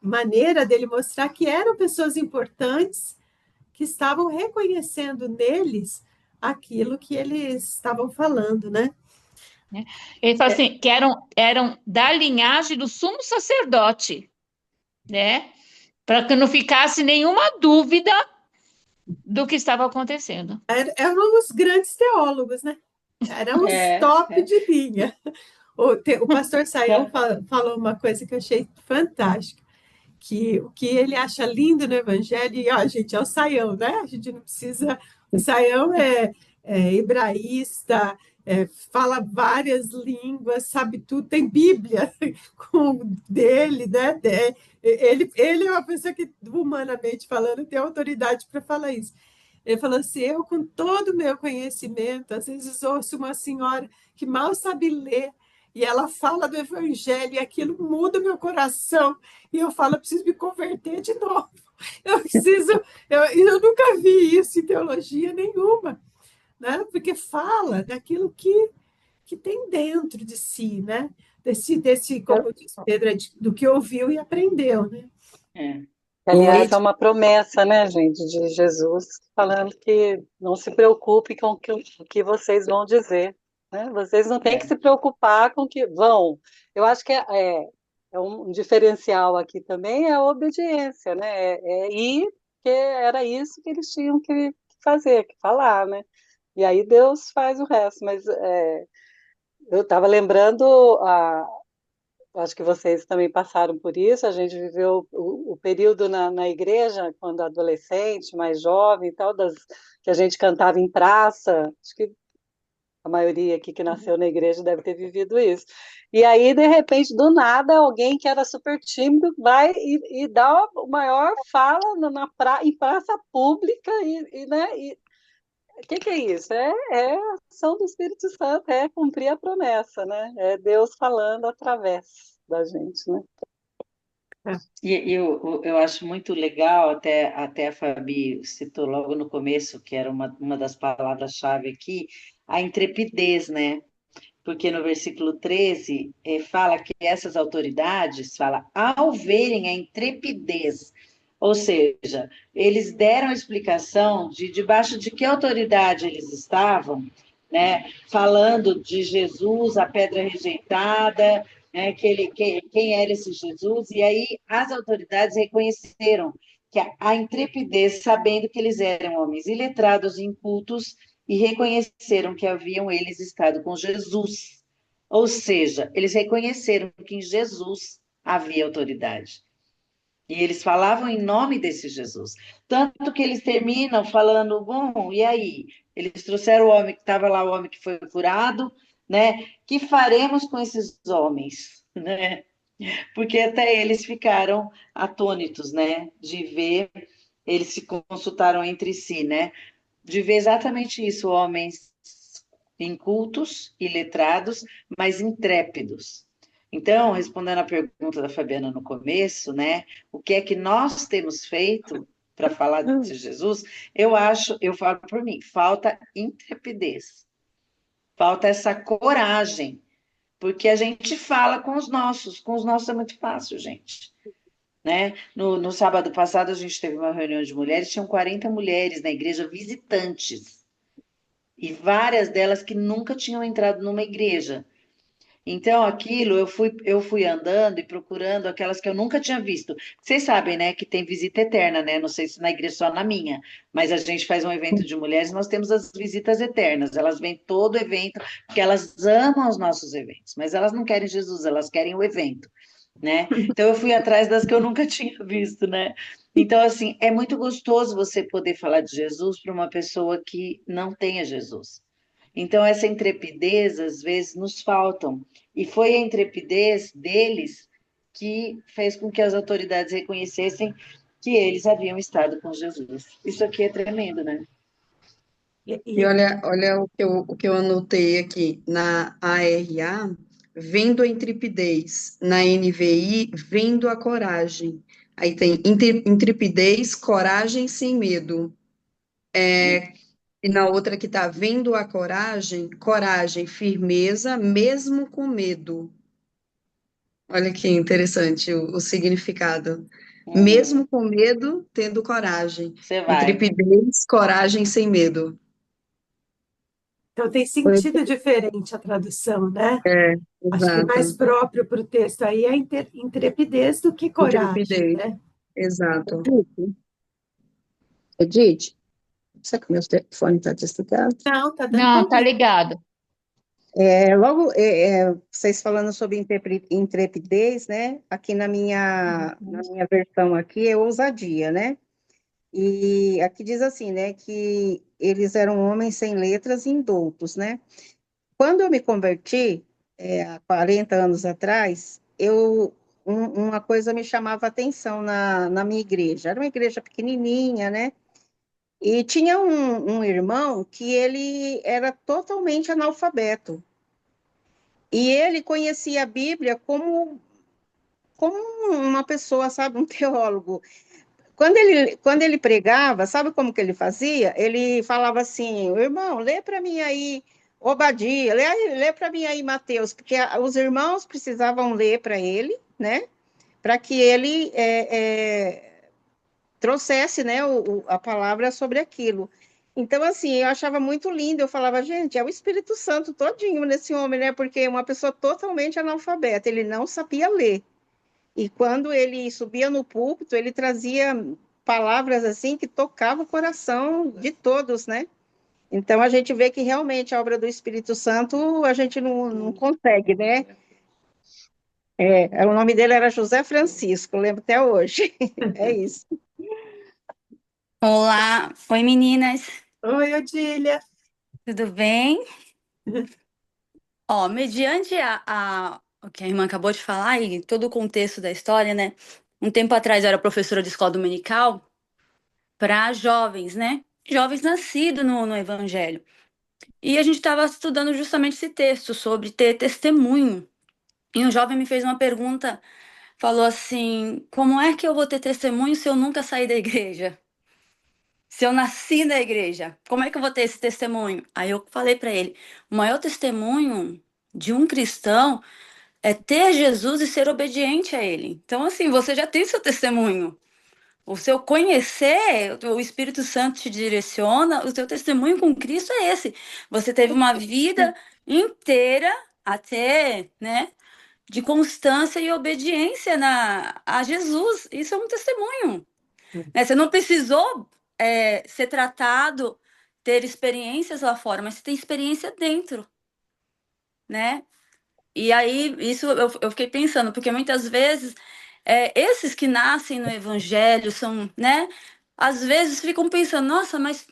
[SPEAKER 2] maneira dele mostrar que eram pessoas importantes que estavam reconhecendo neles aquilo que eles estavam falando, né?
[SPEAKER 4] Né? Ele fala assim, que eram da linhagem do sumo sacerdote, né? Para que não ficasse nenhuma dúvida do que estava acontecendo.
[SPEAKER 2] Eram os grandes teólogos, né? Eram os
[SPEAKER 4] É,
[SPEAKER 2] top
[SPEAKER 4] é.
[SPEAKER 2] de linha. O pastor Sayão falou uma coisa que eu achei fantástica, que o que ele acha lindo no Evangelho, e ó, gente, é o Saião, né? A gente não precisa. O Saião hebraísta, fala várias línguas, sabe tudo, tem Bíblia com dele, né? Ele é uma pessoa que, humanamente falando, tem autoridade para falar isso. Ele falou assim: eu, com todo o meu conhecimento, às vezes ouço uma senhora que mal sabe ler, e ela fala do evangelho, e aquilo muda o meu coração, e eu falo: eu preciso me converter de novo. Eu preciso, eu nunca vi isso em teologia nenhuma, né? Porque fala daquilo que tem dentro de si, né? Como diz Pedro, do que ouviu e aprendeu, né?
[SPEAKER 5] É.
[SPEAKER 7] Aliás, é uma promessa, né, gente, de Jesus, falando que não se preocupe com o que vocês vão dizer, né? Vocês não têm que se preocupar com o que vão. Eu acho que é um diferencial aqui também é a obediência, né? Ir, porque era isso que eles tinham que fazer, que falar, né? E aí Deus faz o resto. Mas eu estava lembrando acho que vocês também passaram por isso. A gente viveu o período na igreja, quando adolescente, mais jovem e tal, que a gente cantava em praça. Acho que a maioria aqui que nasceu na igreja deve ter vivido isso. E aí, de repente, do nada, alguém que era super tímido vai e dá a maior fala em praça pública, né? O que é isso? É a ação do Espírito Santo, é cumprir a promessa, né? É Deus falando através da gente, né?
[SPEAKER 5] E eu acho muito legal, até a Fabi citou logo no começo, que era uma das palavras-chave aqui, a intrepidez, né? Porque no versículo 13 fala que essas autoridades, fala, ao verem a intrepidez, ou seja, eles deram a explicação de debaixo de que autoridade eles estavam, né? Falando de Jesus, a pedra rejeitada, né? Quem era esse Jesus, e aí as autoridades reconheceram que a intrepidez, sabendo que eles eram homens iletrados e incultos, e reconheceram que haviam eles estado com Jesus. Ou seja, eles reconheceram que em Jesus havia autoridade. E eles falavam em nome desse Jesus. Tanto que eles terminam falando, bom, e aí? Eles trouxeram o homem que estava lá, o homem que foi curado, né? Que faremos com esses homens, né? Porque até eles ficaram atônitos, né? De ver, eles se consultaram entre si, né? De ver exatamente isso, homens incultos e letrados, mas intrépidos. Então, respondendo à pergunta da Fabiana no começo, né, o que é que nós temos feito para falar de Jesus? Eu falo por mim, falta intrepidez, falta essa coragem, porque a gente fala com os nossos é muito fácil, gente. Né? No sábado passado, a gente teve uma reunião de mulheres, tinham 40 mulheres na igreja visitantes, e várias delas que nunca tinham entrado numa igreja. Então, aquilo, eu fui andando e procurando aquelas que eu nunca tinha visto. Vocês sabem, né, que tem visita eterna, né? Não sei se na igreja só na minha, mas a gente faz um evento de mulheres, nós temos as visitas eternas. Elas vêm todo evento, porque elas amam os nossos eventos, mas elas não querem Jesus, elas querem o evento, né? Então, eu fui atrás das que eu nunca tinha visto, né? Então, assim, é muito gostoso você poder falar de Jesus para uma pessoa que não tenha Jesus. Então, essa intrepidez, às vezes, nos faltam. E foi a intrepidez deles que fez com que as autoridades reconhecessem que eles haviam estado com Jesus. Isso aqui é tremendo, né?
[SPEAKER 3] E olha o que eu anotei aqui na ARA, vendo a intrepidez, na NVI, vendo a coragem. Aí tem intrepidez, coragem sem medo. E na outra que está vendo a coragem, coragem, firmeza, mesmo com medo. Olha que interessante o significado. Mesmo com medo, tendo coragem.
[SPEAKER 5] Você vai.
[SPEAKER 3] Intrepidez, coragem sem medo.
[SPEAKER 2] Então tem sentido diferente a tradução, né? Acho que
[SPEAKER 3] Exato.
[SPEAKER 2] mais próprio para o texto aí é intrepidez do que coragem,
[SPEAKER 3] Intrepidez.
[SPEAKER 2] né?
[SPEAKER 3] Exato.
[SPEAKER 8] Edith, será que o meu telefone está desligado?
[SPEAKER 2] Não, tá dando
[SPEAKER 4] Não,
[SPEAKER 2] para
[SPEAKER 4] tá ligado.
[SPEAKER 1] Vocês falando sobre intrepidez, né? Aqui na minha versão aqui é ousadia, né? E aqui diz assim, né, que eles eram homens sem letras e indoutos, né? Quando eu me converti, há 40 anos atrás, uma coisa me chamava atenção na minha igreja. Era uma igreja pequenininha, né? E tinha um irmão que ele era totalmente analfabeto. E ele conhecia a Bíblia como uma pessoa, sabe, um teólogo. Quando ele pregava, sabe como que ele fazia? Ele falava assim, irmão, lê para mim aí Obadia, lê para mim aí Mateus, porque os irmãos precisavam ler para ele, né? Para que ele trouxesse, né, a palavra sobre aquilo. Então, assim, eu achava muito lindo, eu falava, gente, é o Espírito Santo todinho nesse homem, né? Porque é uma pessoa totalmente analfabeta, ele não sabia ler. E quando ele subia no púlpito, ele trazia palavras assim que tocavam o coração de todos, né? Então a gente vê que realmente a obra do Espírito Santo a gente não consegue, né? O nome dele era José Francisco, lembro até hoje. É isso.
[SPEAKER 9] Olá, oi meninas,
[SPEAKER 2] Oi, Odília.
[SPEAKER 9] tudo bem? Ó, mediante o que a irmã acabou de falar e todo o contexto da história, né? Um tempo atrás eu era professora de escola dominical para jovens, né? Jovens nascidos no Evangelho. E a gente estava estudando justamente esse texto sobre ter testemunho. E um jovem me fez uma pergunta, falou assim: como é que eu vou ter testemunho se eu nunca saí da igreja? Se eu nasci na igreja, como é que eu vou ter esse testemunho? Aí eu falei para ele: o maior testemunho de um cristão é ter Jesus e ser obediente a ele. Então, assim, você já tem seu testemunho. O seu conhecer, o Espírito Santo te direciona, o seu testemunho com Cristo é esse. Você teve uma vida inteira até, né, de constância e obediência a Jesus. Isso é um testemunho, né? Você não precisou ser tratado, ter experiências lá fora, mas você tem experiência dentro, né? E aí, isso eu fiquei pensando, porque muitas vezes esses que nascem no evangelho são, né? Às vezes ficam pensando, nossa, mas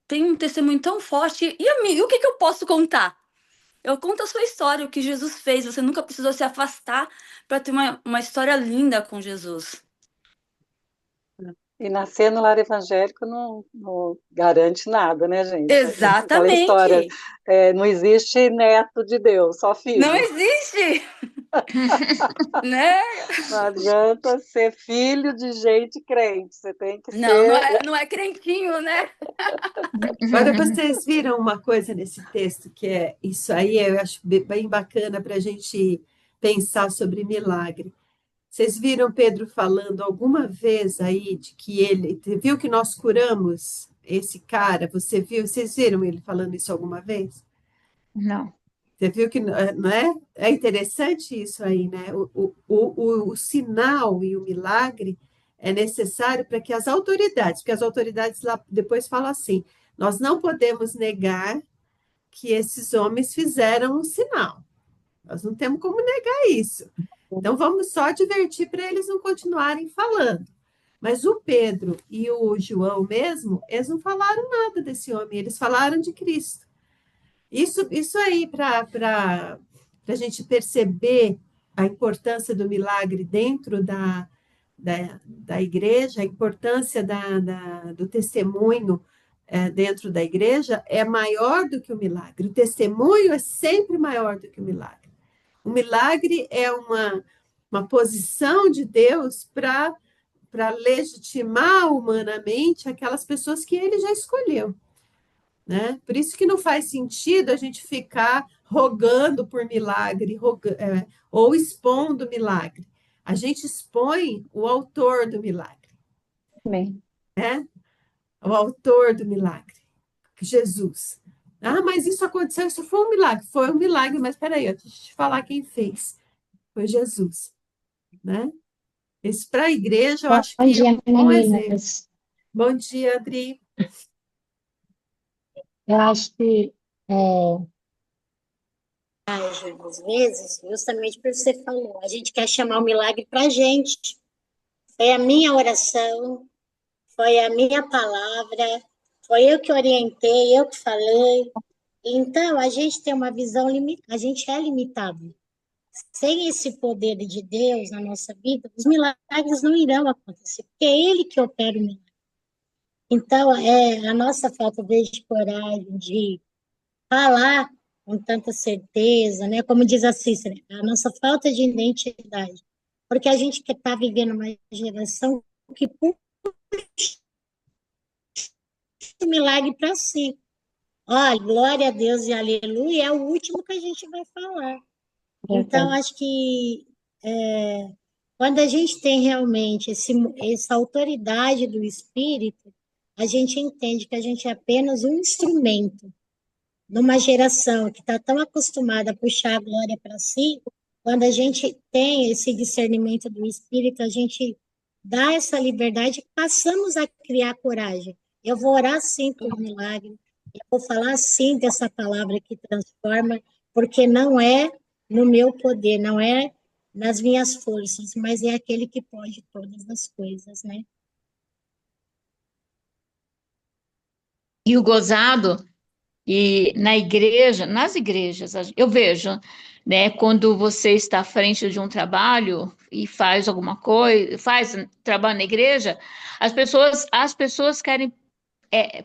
[SPEAKER 9] tem um testemunho tão forte, e a mim, e o que que eu posso contar? Eu conto a sua história, o que Jesus fez. Você nunca precisou se afastar para ter uma história linda com Jesus.
[SPEAKER 7] E nascer no lar evangélico não garante nada, né, gente? Aquela história,
[SPEAKER 9] Exatamente.
[SPEAKER 7] não existe neto de Deus, só
[SPEAKER 9] Não
[SPEAKER 7] filho.
[SPEAKER 9] existe, né?
[SPEAKER 7] Não adianta ser filho de gente crente, você tem que
[SPEAKER 9] Não,
[SPEAKER 7] ser.
[SPEAKER 9] não é crentinho, né?
[SPEAKER 2] Agora, vocês viram uma coisa nesse texto que é isso aí, eu acho bem bacana para a gente pensar sobre milagre. Vocês viram Pedro falando alguma vez aí de que ele viu que nós curamos esse cara? Você viu? Vocês viram ele falando isso alguma vez?
[SPEAKER 4] Não.
[SPEAKER 2] Você viu que não é? É interessante isso aí, né? O sinal e o milagre é necessário para que as autoridades, porque as autoridades lá depois falam assim: nós não podemos negar que esses homens fizeram um sinal. Nós não temos como negar isso. Então vamos só advertir para eles não continuarem falando. Mas o Pedro e o João mesmo, eles não falaram nada desse homem, eles falaram de Cristo. Isso aí para a gente perceber a importância do milagre dentro da igreja, a importância do testemunho dentro da igreja é maior do que o milagre. O testemunho é sempre maior do que o milagre. O milagre é uma posição de Deus para legitimar humanamente aquelas pessoas que ele já escolheu, né? Por isso que não faz sentido a gente ficar rogando por milagre, ou expondo milagre. A gente expõe o autor do milagre,
[SPEAKER 8] Bem,
[SPEAKER 2] né? O autor do milagre, Jesus. Ah, mas isso aconteceu, isso foi um milagre, mas peraí, deixa eu te falar quem fez. Foi Jesus, né? Isso para a igreja, eu acho
[SPEAKER 8] bom
[SPEAKER 2] que é
[SPEAKER 8] dia,
[SPEAKER 2] um bom exemplo.
[SPEAKER 8] meninas.
[SPEAKER 2] Bom dia, Adri.
[SPEAKER 8] Eu acho que
[SPEAKER 10] Às vezes, justamente por você falou, a gente quer chamar o milagre para a gente. É a minha oração, foi a minha palavra, foi eu que orientei, eu que falei. Então, a gente tem uma visão limitada, a gente é limitado. Sem esse poder de Deus na nossa vida, os milagres não irão acontecer, porque é Ele que opera o milagre. Então, a nossa falta de coragem, de falar com tanta certeza, né? Como diz a Cícera, a nossa falta de identidade. Porque a gente está vivendo uma geração que puxa o milagre para si. Olha, glória a Deus e aleluia, é o último que a gente vai falar. Então, acho que quando a gente tem realmente essa autoridade do Espírito, a gente entende que a gente é apenas um instrumento numa geração que está tão acostumada a puxar a glória para si. Quando a gente tem esse discernimento do Espírito, a gente dá essa liberdade e passamos a criar coragem. Eu vou orar sim por milagre, eu vou falar sim dessa palavra que transforma, porque não é no meu poder, não é nas minhas forças, mas é aquele que pode todas as coisas, né?
[SPEAKER 4] E o gozado, e na igreja, nas igrejas, eu vejo, né, quando você está à frente de um trabalho e faz alguma coisa, faz trabalho na igreja, as pessoas querem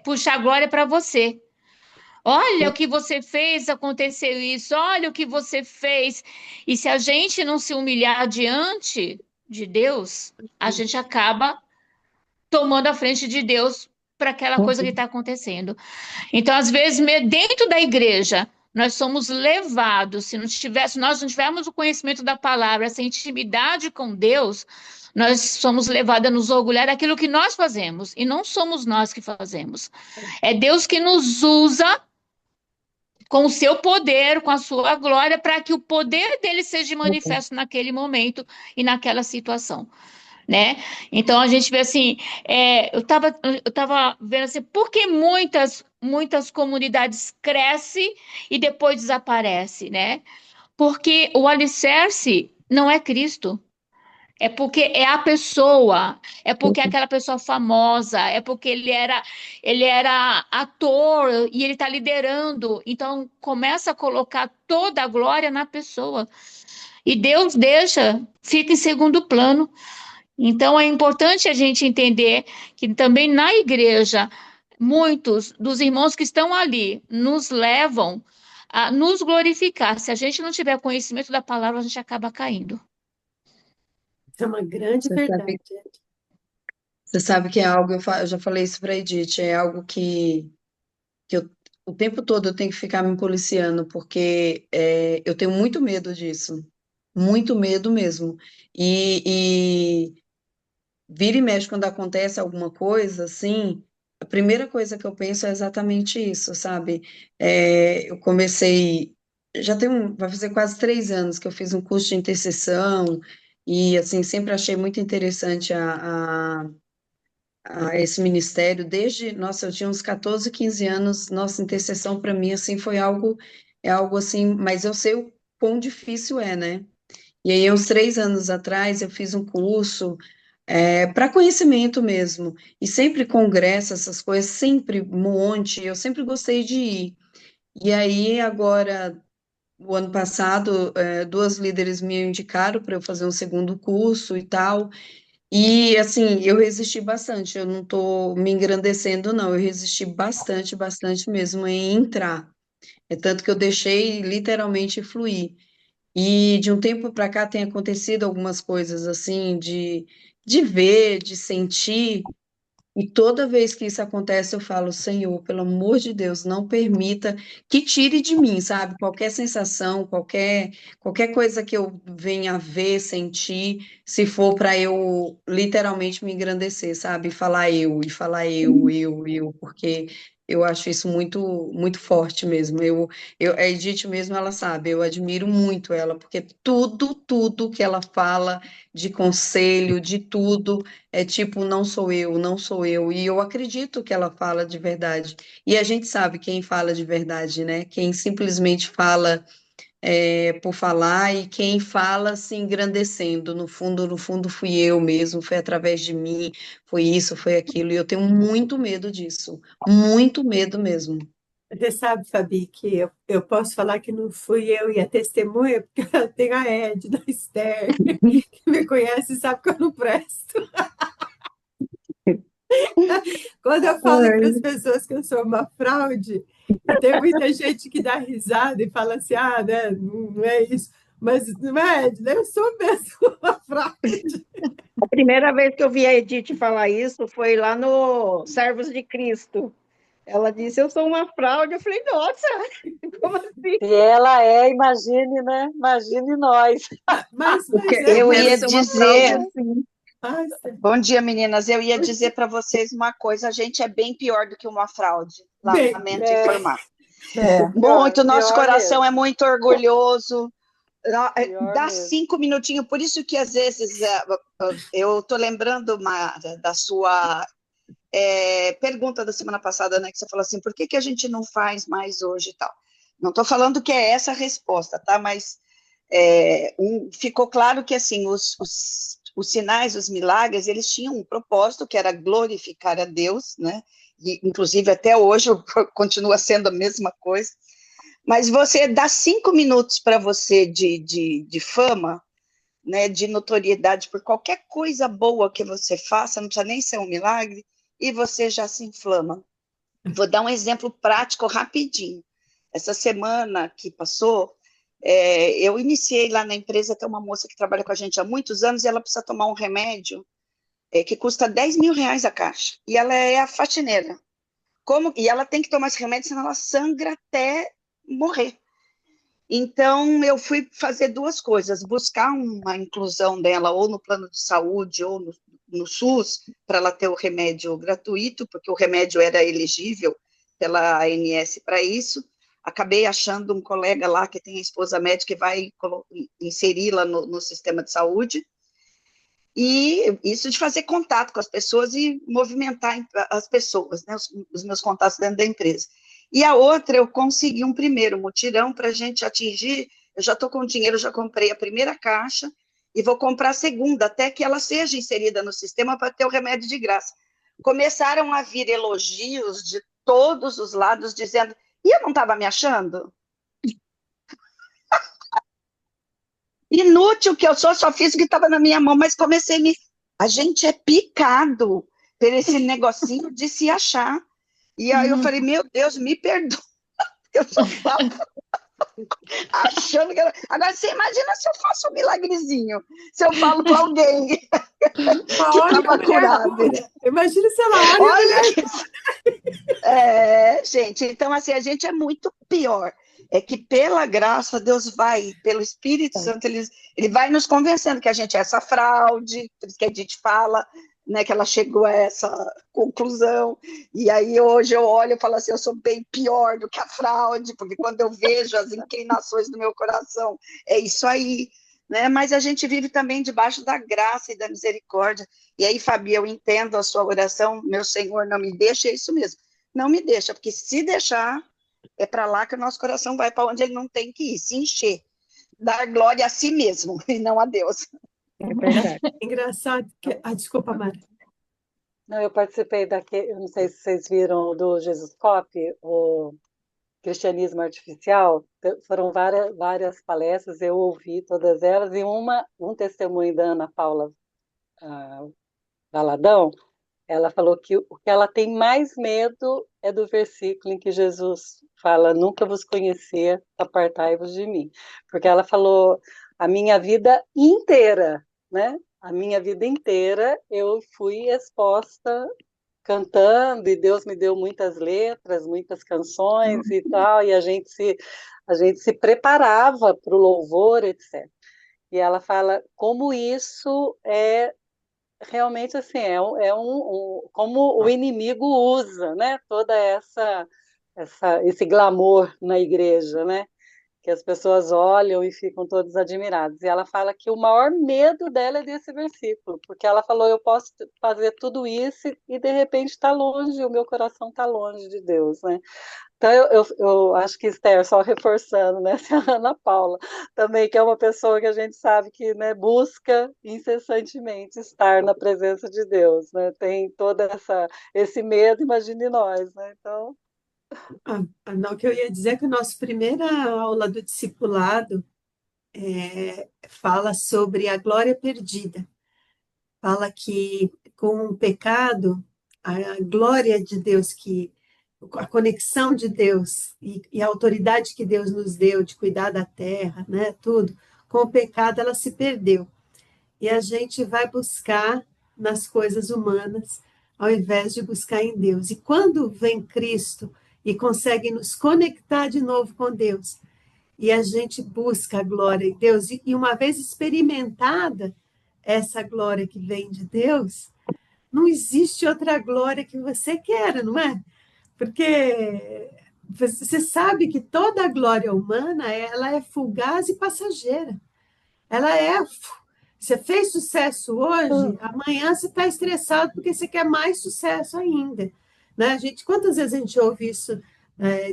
[SPEAKER 4] puxar a glória para você. Olha o que você fez, aconteceu isso, olha o que você fez. E se a gente não se humilhar diante de Deus, a gente acaba tomando a frente de Deus para aquela coisa que está acontecendo. Então, às vezes, dentro da igreja, nós somos levados, se nós não tivermos o conhecimento da palavra, essa intimidade com Deus, nós somos levados a nos orgulhar daquilo que nós fazemos, e não somos nós que fazemos. É Deus que nos usa com o seu poder, com a sua glória, para que o poder dele seja manifesto naquele momento e naquela situação, né? Então a gente vê assim, eu tava vendo assim, por que muitas comunidades crescem e depois desaparecem, né? Porque o alicerce não é Cristo. É porque é a pessoa, é porque é aquela pessoa famosa, é porque ele era ator e ele está liderando. Então começa a colocar toda a glória na pessoa. E Deus fica em segundo plano. Então é importante a gente entender que também na igreja, muitos dos irmãos que estão ali nos levam a nos glorificar. Se a gente não tiver conhecimento da palavra, a gente acaba caindo.
[SPEAKER 2] É uma grande
[SPEAKER 3] Você
[SPEAKER 2] verdade.
[SPEAKER 3] sabe, você sabe que é algo, eu já falei isso para a Edith, é algo que o tempo todo eu tenho que ficar me policiando, porque eu tenho muito medo disso, muito medo mesmo. E vira e mexe quando acontece alguma coisa, assim, a primeira coisa que eu penso é exatamente isso, sabe? Eu comecei, vai fazer quase 3 anos que eu fiz um curso de intercessão, e, assim, sempre achei muito interessante a esse ministério, nossa, eu tinha uns 14, 15 anos, nossa, intercessão para mim, assim, é algo assim, mas eu sei o quão difícil é, né? E aí, uns 3 anos atrás, eu fiz um curso para conhecimento mesmo, e sempre congresso, essas coisas, sempre um monte, eu sempre gostei de ir. E aí, agora, o ano passado, 2 líderes me indicaram para eu fazer um segundo curso e tal, e assim, eu resisti bastante, eu não estou me engrandecendo, não, eu resisti bastante, bastante mesmo em entrar. É tanto que eu deixei literalmente fluir. E de um tempo para cá tem acontecido algumas coisas assim, de ver, de sentir, e toda vez que isso acontece, eu falo, Senhor, pelo amor de Deus, não permita que tire de mim, sabe? Qualquer sensação, qualquer coisa que eu venha a ver, sentir, se for para eu literalmente me engrandecer, sabe? E falar eu, porque eu acho isso muito, muito forte mesmo. A Edith mesmo, ela sabe, eu admiro muito ela, porque tudo que ela fala de conselho, de tudo. É tipo, não sou eu, não sou eu. E eu acredito que ela fala de verdade. E a gente sabe quem fala de verdade, né? Quem simplesmente fala por falar, e quem fala se engrandecendo. No fundo, fui eu mesmo, foi através de mim, foi isso, foi aquilo, e eu tenho muito medo disso, muito medo mesmo.
[SPEAKER 2] Você sabe, Fabi, que eu posso falar que não fui eu e a testemunha, porque eu tenho a Edna, a Esther, que me conhece e sabe que eu não presto. Quando eu falo para as
[SPEAKER 1] Ai,
[SPEAKER 2] pessoas que eu sou uma fraude, e tem muita gente que dá risada e fala assim, ah, né, não é isso. Mas não é, Edna, eu sou mesmo uma fraude.
[SPEAKER 1] a primeira vez que eu vi a Edith falar isso foi lá no Servos de Cristo. Ela disse, eu sou uma fraude. Eu falei, nossa, como assim?
[SPEAKER 7] Se ela é, imagine, né? Imagine nós.
[SPEAKER 2] Mas eu
[SPEAKER 11] Eu
[SPEAKER 2] quero
[SPEAKER 11] ia
[SPEAKER 2] ser uma fraude
[SPEAKER 11] dizer,
[SPEAKER 2] assim. Ai,
[SPEAKER 11] bom dia, meninas. Eu ia dizer para vocês uma coisa: a gente é bem pior do que uma fraude.
[SPEAKER 2] bem,
[SPEAKER 11] Lamento
[SPEAKER 7] É,
[SPEAKER 11] informar.
[SPEAKER 7] pior,
[SPEAKER 11] Muito, nosso
[SPEAKER 7] pior
[SPEAKER 11] coração
[SPEAKER 7] mesmo,
[SPEAKER 11] é muito orgulhoso.
[SPEAKER 7] pior
[SPEAKER 11] Dá
[SPEAKER 7] mesmo.
[SPEAKER 11] 5 minutinhos, por isso que às vezes eu estou lembrando da sua pergunta da semana passada, né? Que você falou assim, por que a gente não faz mais hoje e tal? Não estou falando que é essa a resposta, tá? Mas ficou claro que assim os sinais, os milagres, eles tinham um propósito que era glorificar a Deus, né? E, inclusive até hoje continua sendo a mesma coisa. Mas você dá 5 minutos para você de fama, né, de notoriedade por qualquer coisa boa que você faça, não precisa nem ser um milagre, e você já se inflama. Vou dar um exemplo prático rapidinho. Essa semana que passou, eu iniciei lá na empresa, tem uma moça que trabalha com a gente há muitos anos, e ela precisa tomar um remédio que custa R$ 10.000 a caixa, e ela é a faxineira. E ela tem que tomar esse remédio, senão ela sangra até morrer. Então, eu fui fazer duas coisas: buscar uma inclusão dela ou no plano de saúde ou no SUS, para ela ter o remédio gratuito, porque o remédio era elegível pela ANS para isso. Acabei achando um colega lá que tem a esposa médica que vai inseri-la no sistema de saúde. E isso de fazer contato com as pessoas e movimentar as pessoas, né, os meus contatos dentro da empresa. E a outra, eu consegui um primeiro mutirão para a gente atingir, eu já estou com dinheiro, já comprei a primeira caixa e vou comprar a segunda, até que ela seja inserida no sistema para ter o remédio de graça. Começaram a vir elogios de todos os lados, dizendo, e eu não estava me achando? Inútil que eu só fiz o que estava na minha mão, mas comecei a me... A gente é picado por esse negocinho de se achar. E aí eu falei, meu Deus, me perdoa, eu só estava achando que era... Agora, você imagina se eu faço um milagrezinho, se eu falo para alguém que
[SPEAKER 2] olha a
[SPEAKER 11] estava
[SPEAKER 2] mulher
[SPEAKER 11] curado.
[SPEAKER 2] cura. Imagina se ela olha a
[SPEAKER 11] Olha
[SPEAKER 2] mulher.
[SPEAKER 11] gente, então assim, a gente é muito pior. É que pela graça, Deus vai, pelo Espírito Santo, ele vai nos convencendo que a gente é essa fraude, por isso que a gente fala, né, que ela chegou a essa conclusão, e aí hoje eu olho e falo assim, eu sou bem pior do que a fraude, porque quando eu vejo as inclinações do meu coração, é isso aí, né? Mas a gente vive também debaixo da graça e da misericórdia, e aí, Fabi, eu entendo a sua oração, meu Senhor, não me deixa, é isso mesmo, não me deixa, porque se deixar, é para lá que o nosso coração vai, para onde ele não tem que ir, se encher, dar glória a si mesmo, e não a Deus.
[SPEAKER 1] é verdade.
[SPEAKER 2] Engraçado que... desculpa, Mara.
[SPEAKER 7] Não, eu participei eu não sei se vocês viram do Jesus Cop, o Cristianismo Artificial, foram várias palestras, eu ouvi todas elas, e um testemunho da Ana Paula Valadão, ela falou que o que ela tem mais medo é do versículo em que Jesus fala, nunca vos conhecer, apartai-vos de mim. Porque ela falou, a minha vida inteira, né? A minha vida inteira eu fui exposta cantando, e Deus me deu muitas letras, muitas canções e tal, e a gente se preparava para o louvor, etc. E ela fala como isso é realmente assim, como o inimigo usa, né, toda esse glamour na igreja, né? que as pessoas olham e ficam todos admirados. E ela fala que o maior medo dela é desse versículo, porque ela falou: eu posso fazer tudo isso e de repente está longe, o meu coração está longe de Deus, né? Então, eu acho que, Esther, só reforçando, né, a Ana Paula também, que é uma pessoa que a gente sabe que, né, busca incessantemente estar na presença de Deus, né, tem todo esse medo, imagine nós, né, então...
[SPEAKER 2] Não, o que eu ia dizer é que a nossa primeira aula do discipulado fala sobre a glória perdida. Fala que com o pecado, a glória de Deus, a conexão de Deus e a autoridade que Deus nos deu de cuidar da terra, né, tudo, com o pecado ela se perdeu. E a gente vai buscar nas coisas humanas, ao invés de buscar em Deus. E quando vem Cristo e consegue nos conectar de novo com Deus, e a gente busca a glória de Deus, e uma vez experimentada essa glória que vem de Deus, não existe outra glória que você queira, não é? Porque você sabe que toda a glória humana, ela é fugaz e passageira. Ela é... Você fez sucesso hoje, amanhã você está estressado porque você quer mais sucesso ainda. Né? Quantas vezes a gente ouve isso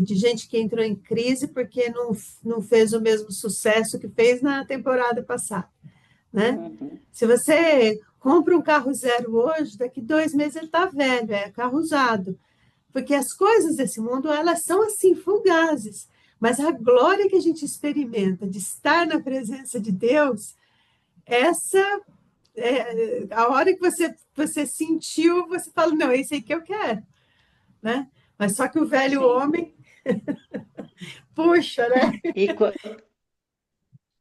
[SPEAKER 2] de gente que entrou em crise porque não fez o mesmo sucesso que fez na temporada passada? Né?
[SPEAKER 5] Uhum.
[SPEAKER 2] Se você compra um carro zero hoje, daqui 2 meses ele está velho, é carro usado. Porque as coisas desse mundo, elas são assim, fugazes. Mas a glória que a gente experimenta de estar na presença de Deus, essa, a hora que você sentiu, você fala, não, é isso aí que eu quero. Né? Mas só que o velho
[SPEAKER 5] Sim.
[SPEAKER 2] homem, puxa, né?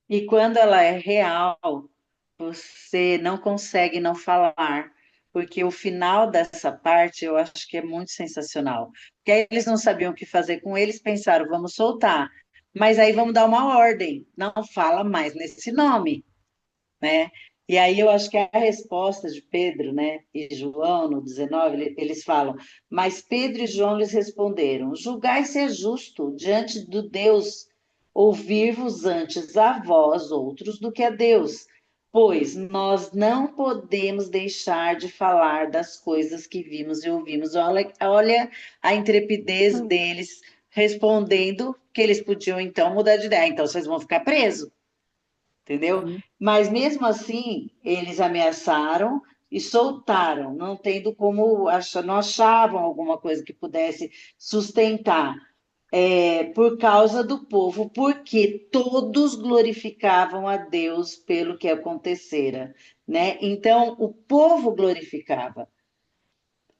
[SPEAKER 5] E quando ela é real, você não consegue não falar, porque o final dessa parte eu acho que é muito sensacional. Porque aí eles não sabiam o que fazer com eles, pensaram, vamos soltar. Mas aí vamos dar uma ordem, não fala mais nesse nome, né? E aí eu acho que a resposta de Pedro, né, e João, no 19, eles falam, mas Pedro e João lhes responderam, julgai ser justo diante do Deus, ouvir-vos antes a vós outros do que a Deus, pois nós não podemos deixar de falar das coisas que vimos e ouvimos. Olha a intrepidez deles respondendo que eles podiam então mudar de ideia, então vocês vão ficar presos. Entendeu? Mas mesmo assim, eles ameaçaram e soltaram, não tendo como achar, não achavam alguma coisa que pudesse sustentar, por causa do povo, porque todos glorificavam a Deus pelo que acontecera, né? Então, o povo glorificava,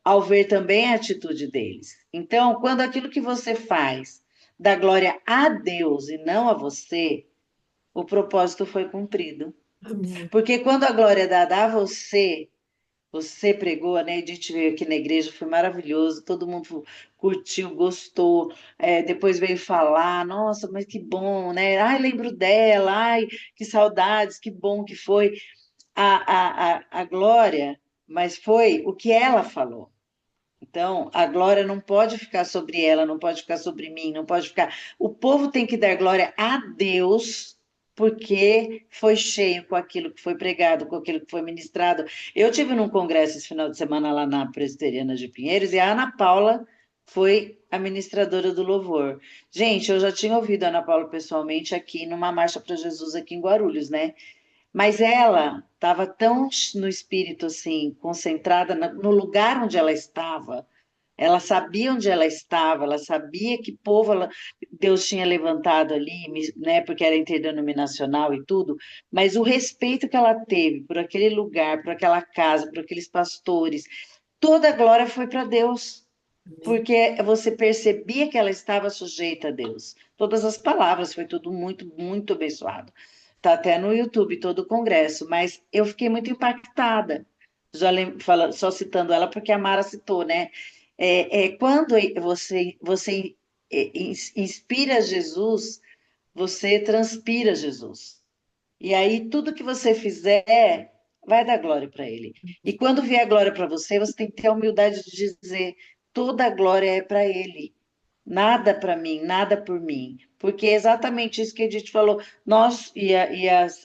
[SPEAKER 5] ao ver também a atitude deles. Então, quando aquilo que você faz dá glória a Deus e não a você, o propósito foi cumprido.
[SPEAKER 2] Amém.
[SPEAKER 5] Porque quando a glória é dada a você, você pregou, né? A gente veio aqui na igreja, foi maravilhoso, todo mundo curtiu, gostou, depois veio falar, nossa, mas que bom, né? Ai, lembro dela, ai, que saudades, que bom que foi a glória, mas foi o que ela falou. Então, a glória não pode ficar sobre ela, não pode ficar sobre mim, não pode ficar. O povo tem que dar glória a Deus, porque foi cheio com aquilo que foi pregado, com aquilo que foi ministrado. Eu tive num congresso esse final de semana lá na Presbiteriana de Pinheiros e a Ana Paula foi a ministradora do louvor. Gente, eu já tinha ouvido a Ana Paula pessoalmente aqui numa Marcha para Jesus aqui em Guarulhos, né? Mas ela estava tão no espírito assim, concentrada no lugar onde ela estava. Ela sabia onde ela estava, ela sabia que povo Deus tinha levantado ali, né, porque era interdenominacional e tudo, mas o respeito que ela teve por aquele lugar, por aquela casa, por aqueles pastores, toda a glória foi para Deus, porque você percebia que ela estava sujeita a Deus. Todas as palavras, foi tudo muito, muito abençoado. Está até no YouTube todo o congresso, mas eu fiquei muito impactada, só citando ela, porque a Mara citou, né? Quando você inspira Jesus, você transpira Jesus. E aí, tudo que você fizer, vai dar glória para Ele. E quando vier glória para você, você tem que ter a humildade de dizer, toda a glória é para Ele. nada para mim, nada por mim. Porque é exatamente isso que a Edith falou. Nós,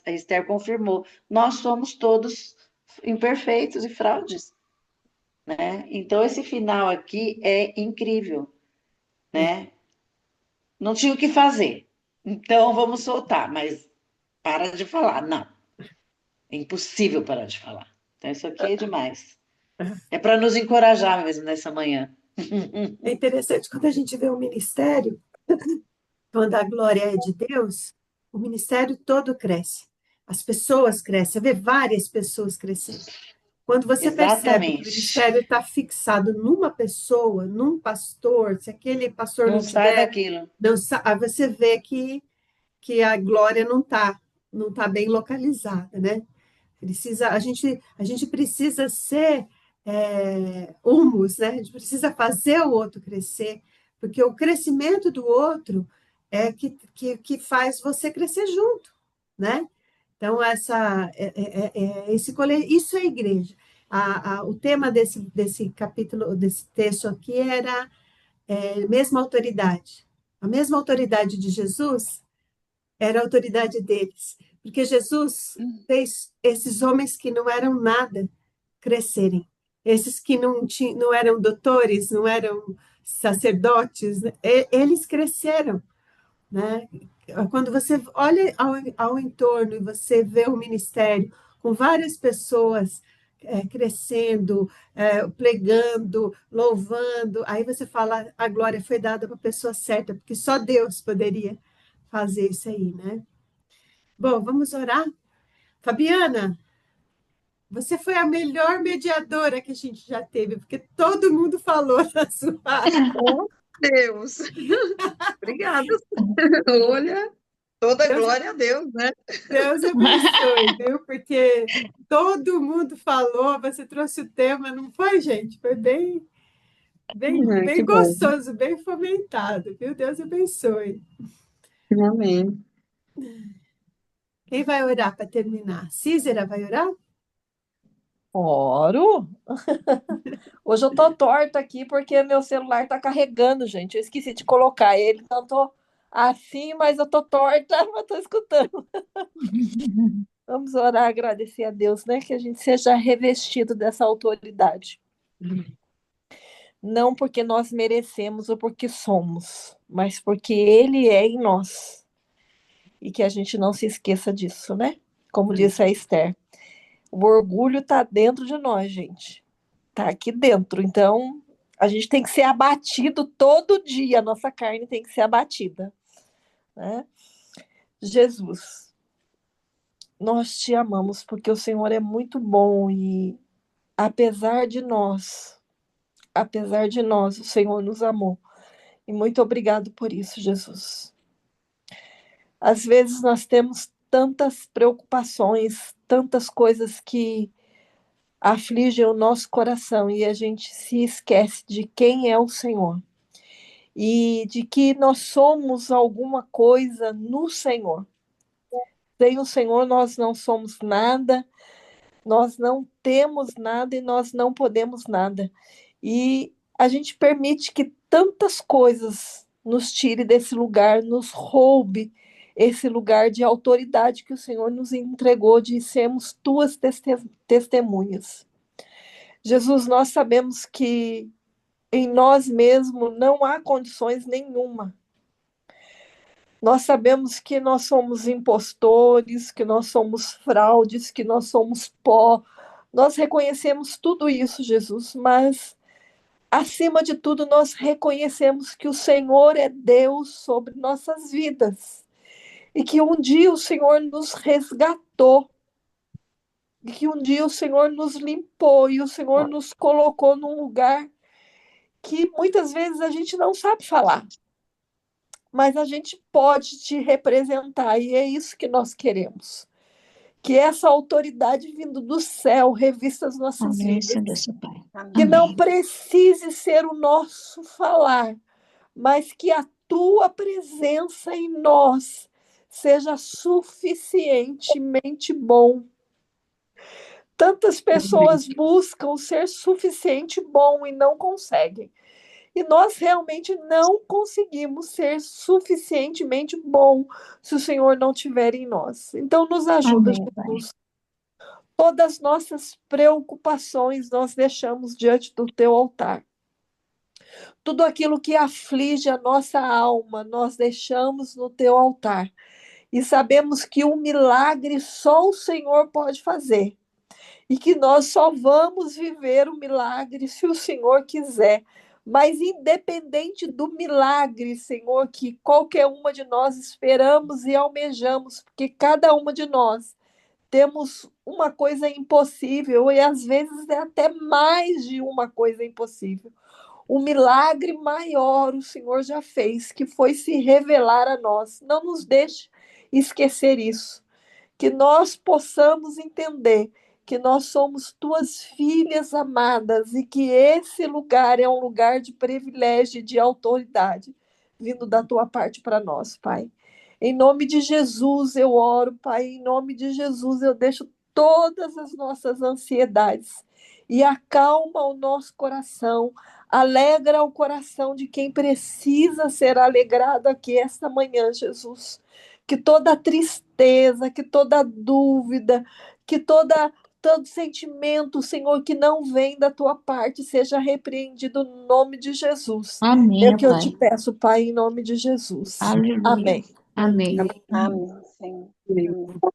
[SPEAKER 5] a Esther confirmou, nós somos todos imperfeitos e fraudes, né? Então, esse final aqui é incrível, né? Não tinha o que fazer. Então, vamos soltar, mas para de falar. Não, é impossível parar de falar. Então, isso aqui é demais. É para nos encorajar mesmo nessa manhã.
[SPEAKER 2] É interessante quando a gente vê o ministério, quando a glória é de Deus, o ministério todo cresce. As pessoas crescem, você vê várias pessoas crescendo. Quando você percebe que o
[SPEAKER 5] Exatamente.
[SPEAKER 2] ministério está fixado numa pessoa, num pastor, se aquele pastor
[SPEAKER 5] Não
[SPEAKER 2] não
[SPEAKER 5] sai
[SPEAKER 2] tiver,
[SPEAKER 5] daquilo.
[SPEAKER 2] aí você vê que a glória não tá bem localizada, né? A gente precisa ser humus, né? A gente precisa fazer o outro crescer, porque o crescimento do outro é que faz você crescer junto, né? Então, isso é a igreja. O tema desse capítulo, desse texto aqui era mesma autoridade. A mesma autoridade de Jesus era a autoridade deles, porque Jesus fez esses homens que não eram nada crescerem, esses que não eram doutores, não eram sacerdotes, né? Eles cresceram, né? Quando você olha ao entorno e você vê o ministério com várias pessoas crescendo, pregando, louvando, aí você fala, a glória foi dada para a pessoa certa, porque só Deus poderia fazer isso aí, né? Bom, vamos orar? Fabiana, você foi a melhor mediadora que a gente já teve, porque todo mundo falou na sua área.
[SPEAKER 3] Oh, Deus! Obrigada. Olha, toda
[SPEAKER 2] Deus,
[SPEAKER 3] glória a Deus, né?
[SPEAKER 2] Deus abençoe, viu? Porque todo mundo falou, você trouxe o tema, não foi, gente? Foi bem, bem,
[SPEAKER 3] Que
[SPEAKER 2] bem
[SPEAKER 3] bom.
[SPEAKER 2] gostoso, bem fomentado, viu? Deus abençoe.
[SPEAKER 3] Amém.
[SPEAKER 2] Quem vai orar para terminar? Císera vai orar?
[SPEAKER 6] Oro. Hoje eu tô torta aqui porque meu celular tá carregando, gente. Eu esqueci de colocar ele, então tô assim, mas eu tô torta, mas tô escutando. Vamos orar, agradecer a Deus, né? Que a gente seja revestido dessa autoridade. Não porque nós merecemos ou porque somos, mas porque Ele é em nós. E que a gente não se esqueça disso, né? Como disse a Esther. O orgulho está dentro de nós, gente. Está aqui dentro. Então, a gente tem que ser abatido todo dia. A nossa carne tem que ser abatida, né? Jesus, nós te amamos porque o Senhor é muito bom e apesar de nós, o Senhor nos amou. E muito obrigado por isso, Jesus. Às vezes nós temos tantas preocupações, tantas coisas que afligem o nosso coração e a gente se esquece de quem é o Senhor e de que nós somos alguma coisa no Senhor. Sem o Senhor nós não somos nada, nós não temos nada e nós não podemos nada. E a gente permite que tantas coisas nos tire desse lugar, nos roube esse lugar de autoridade que o Senhor nos entregou de sermos tuas testemunhas. Jesus, nós sabemos que em nós mesmos não há condições nenhuma. Nós sabemos que nós somos impostores, que nós somos fraudes, que nós somos pó. Nós reconhecemos tudo isso, Jesus, mas acima de tudo nós reconhecemos que o Senhor é Deus sobre nossas vidas e que um dia o Senhor nos resgatou, e que um dia o Senhor nos limpou e o Senhor nos colocou num lugar que muitas vezes a gente não sabe falar, mas a gente pode te representar e é isso que nós queremos. Que essa autoridade vindo do céu revista as nossas vidas. Que não precise ser o nosso falar, mas que a tua presença em nós seja suficientemente bom. Tantas pessoas buscam ser suficiente bom e não conseguem. E nós realmente não conseguimos ser suficientemente bom se o Senhor não estiver em nós. Então, nos ajuda,
[SPEAKER 8] Amém, Pai.
[SPEAKER 6] Jesus. Todas as nossas preocupações nós deixamos diante do teu altar. Tudo aquilo que aflige a nossa alma, nós deixamos no teu altar. E sabemos que um milagre só o Senhor pode fazer. E que nós só vamos viver o milagre se o Senhor quiser. Mas independente do milagre, Senhor, que qualquer uma de nós esperamos e almejamos, porque cada uma de nós temos uma coisa impossível e às vezes é até mais de uma coisa impossível. O milagre maior o Senhor já fez, que foi se revelar a nós. Não nos deixe esquecer isso. Que nós possamos entender que nós somos tuas filhas amadas e que esse lugar é um lugar de privilégio e de autoridade vindo da tua parte para nós, Pai. Em nome de Jesus eu oro, Pai. Em nome de Jesus eu deixo todas as nossas ansiedades e acalma o nosso coração, alegra o coração de quem precisa ser alegrado aqui esta manhã, Jesus. Que toda tristeza, que toda dúvida, que todo sentimento, Senhor, que não vem da tua parte, seja repreendido no nome de Jesus. É
[SPEAKER 8] Amém,
[SPEAKER 6] o que eu te
[SPEAKER 8] Pai.
[SPEAKER 6] peço, Pai, em nome de Jesus.
[SPEAKER 8] Aleluia.
[SPEAKER 6] Amém.
[SPEAKER 8] Amém.
[SPEAKER 7] Amém, Senhor. Amém.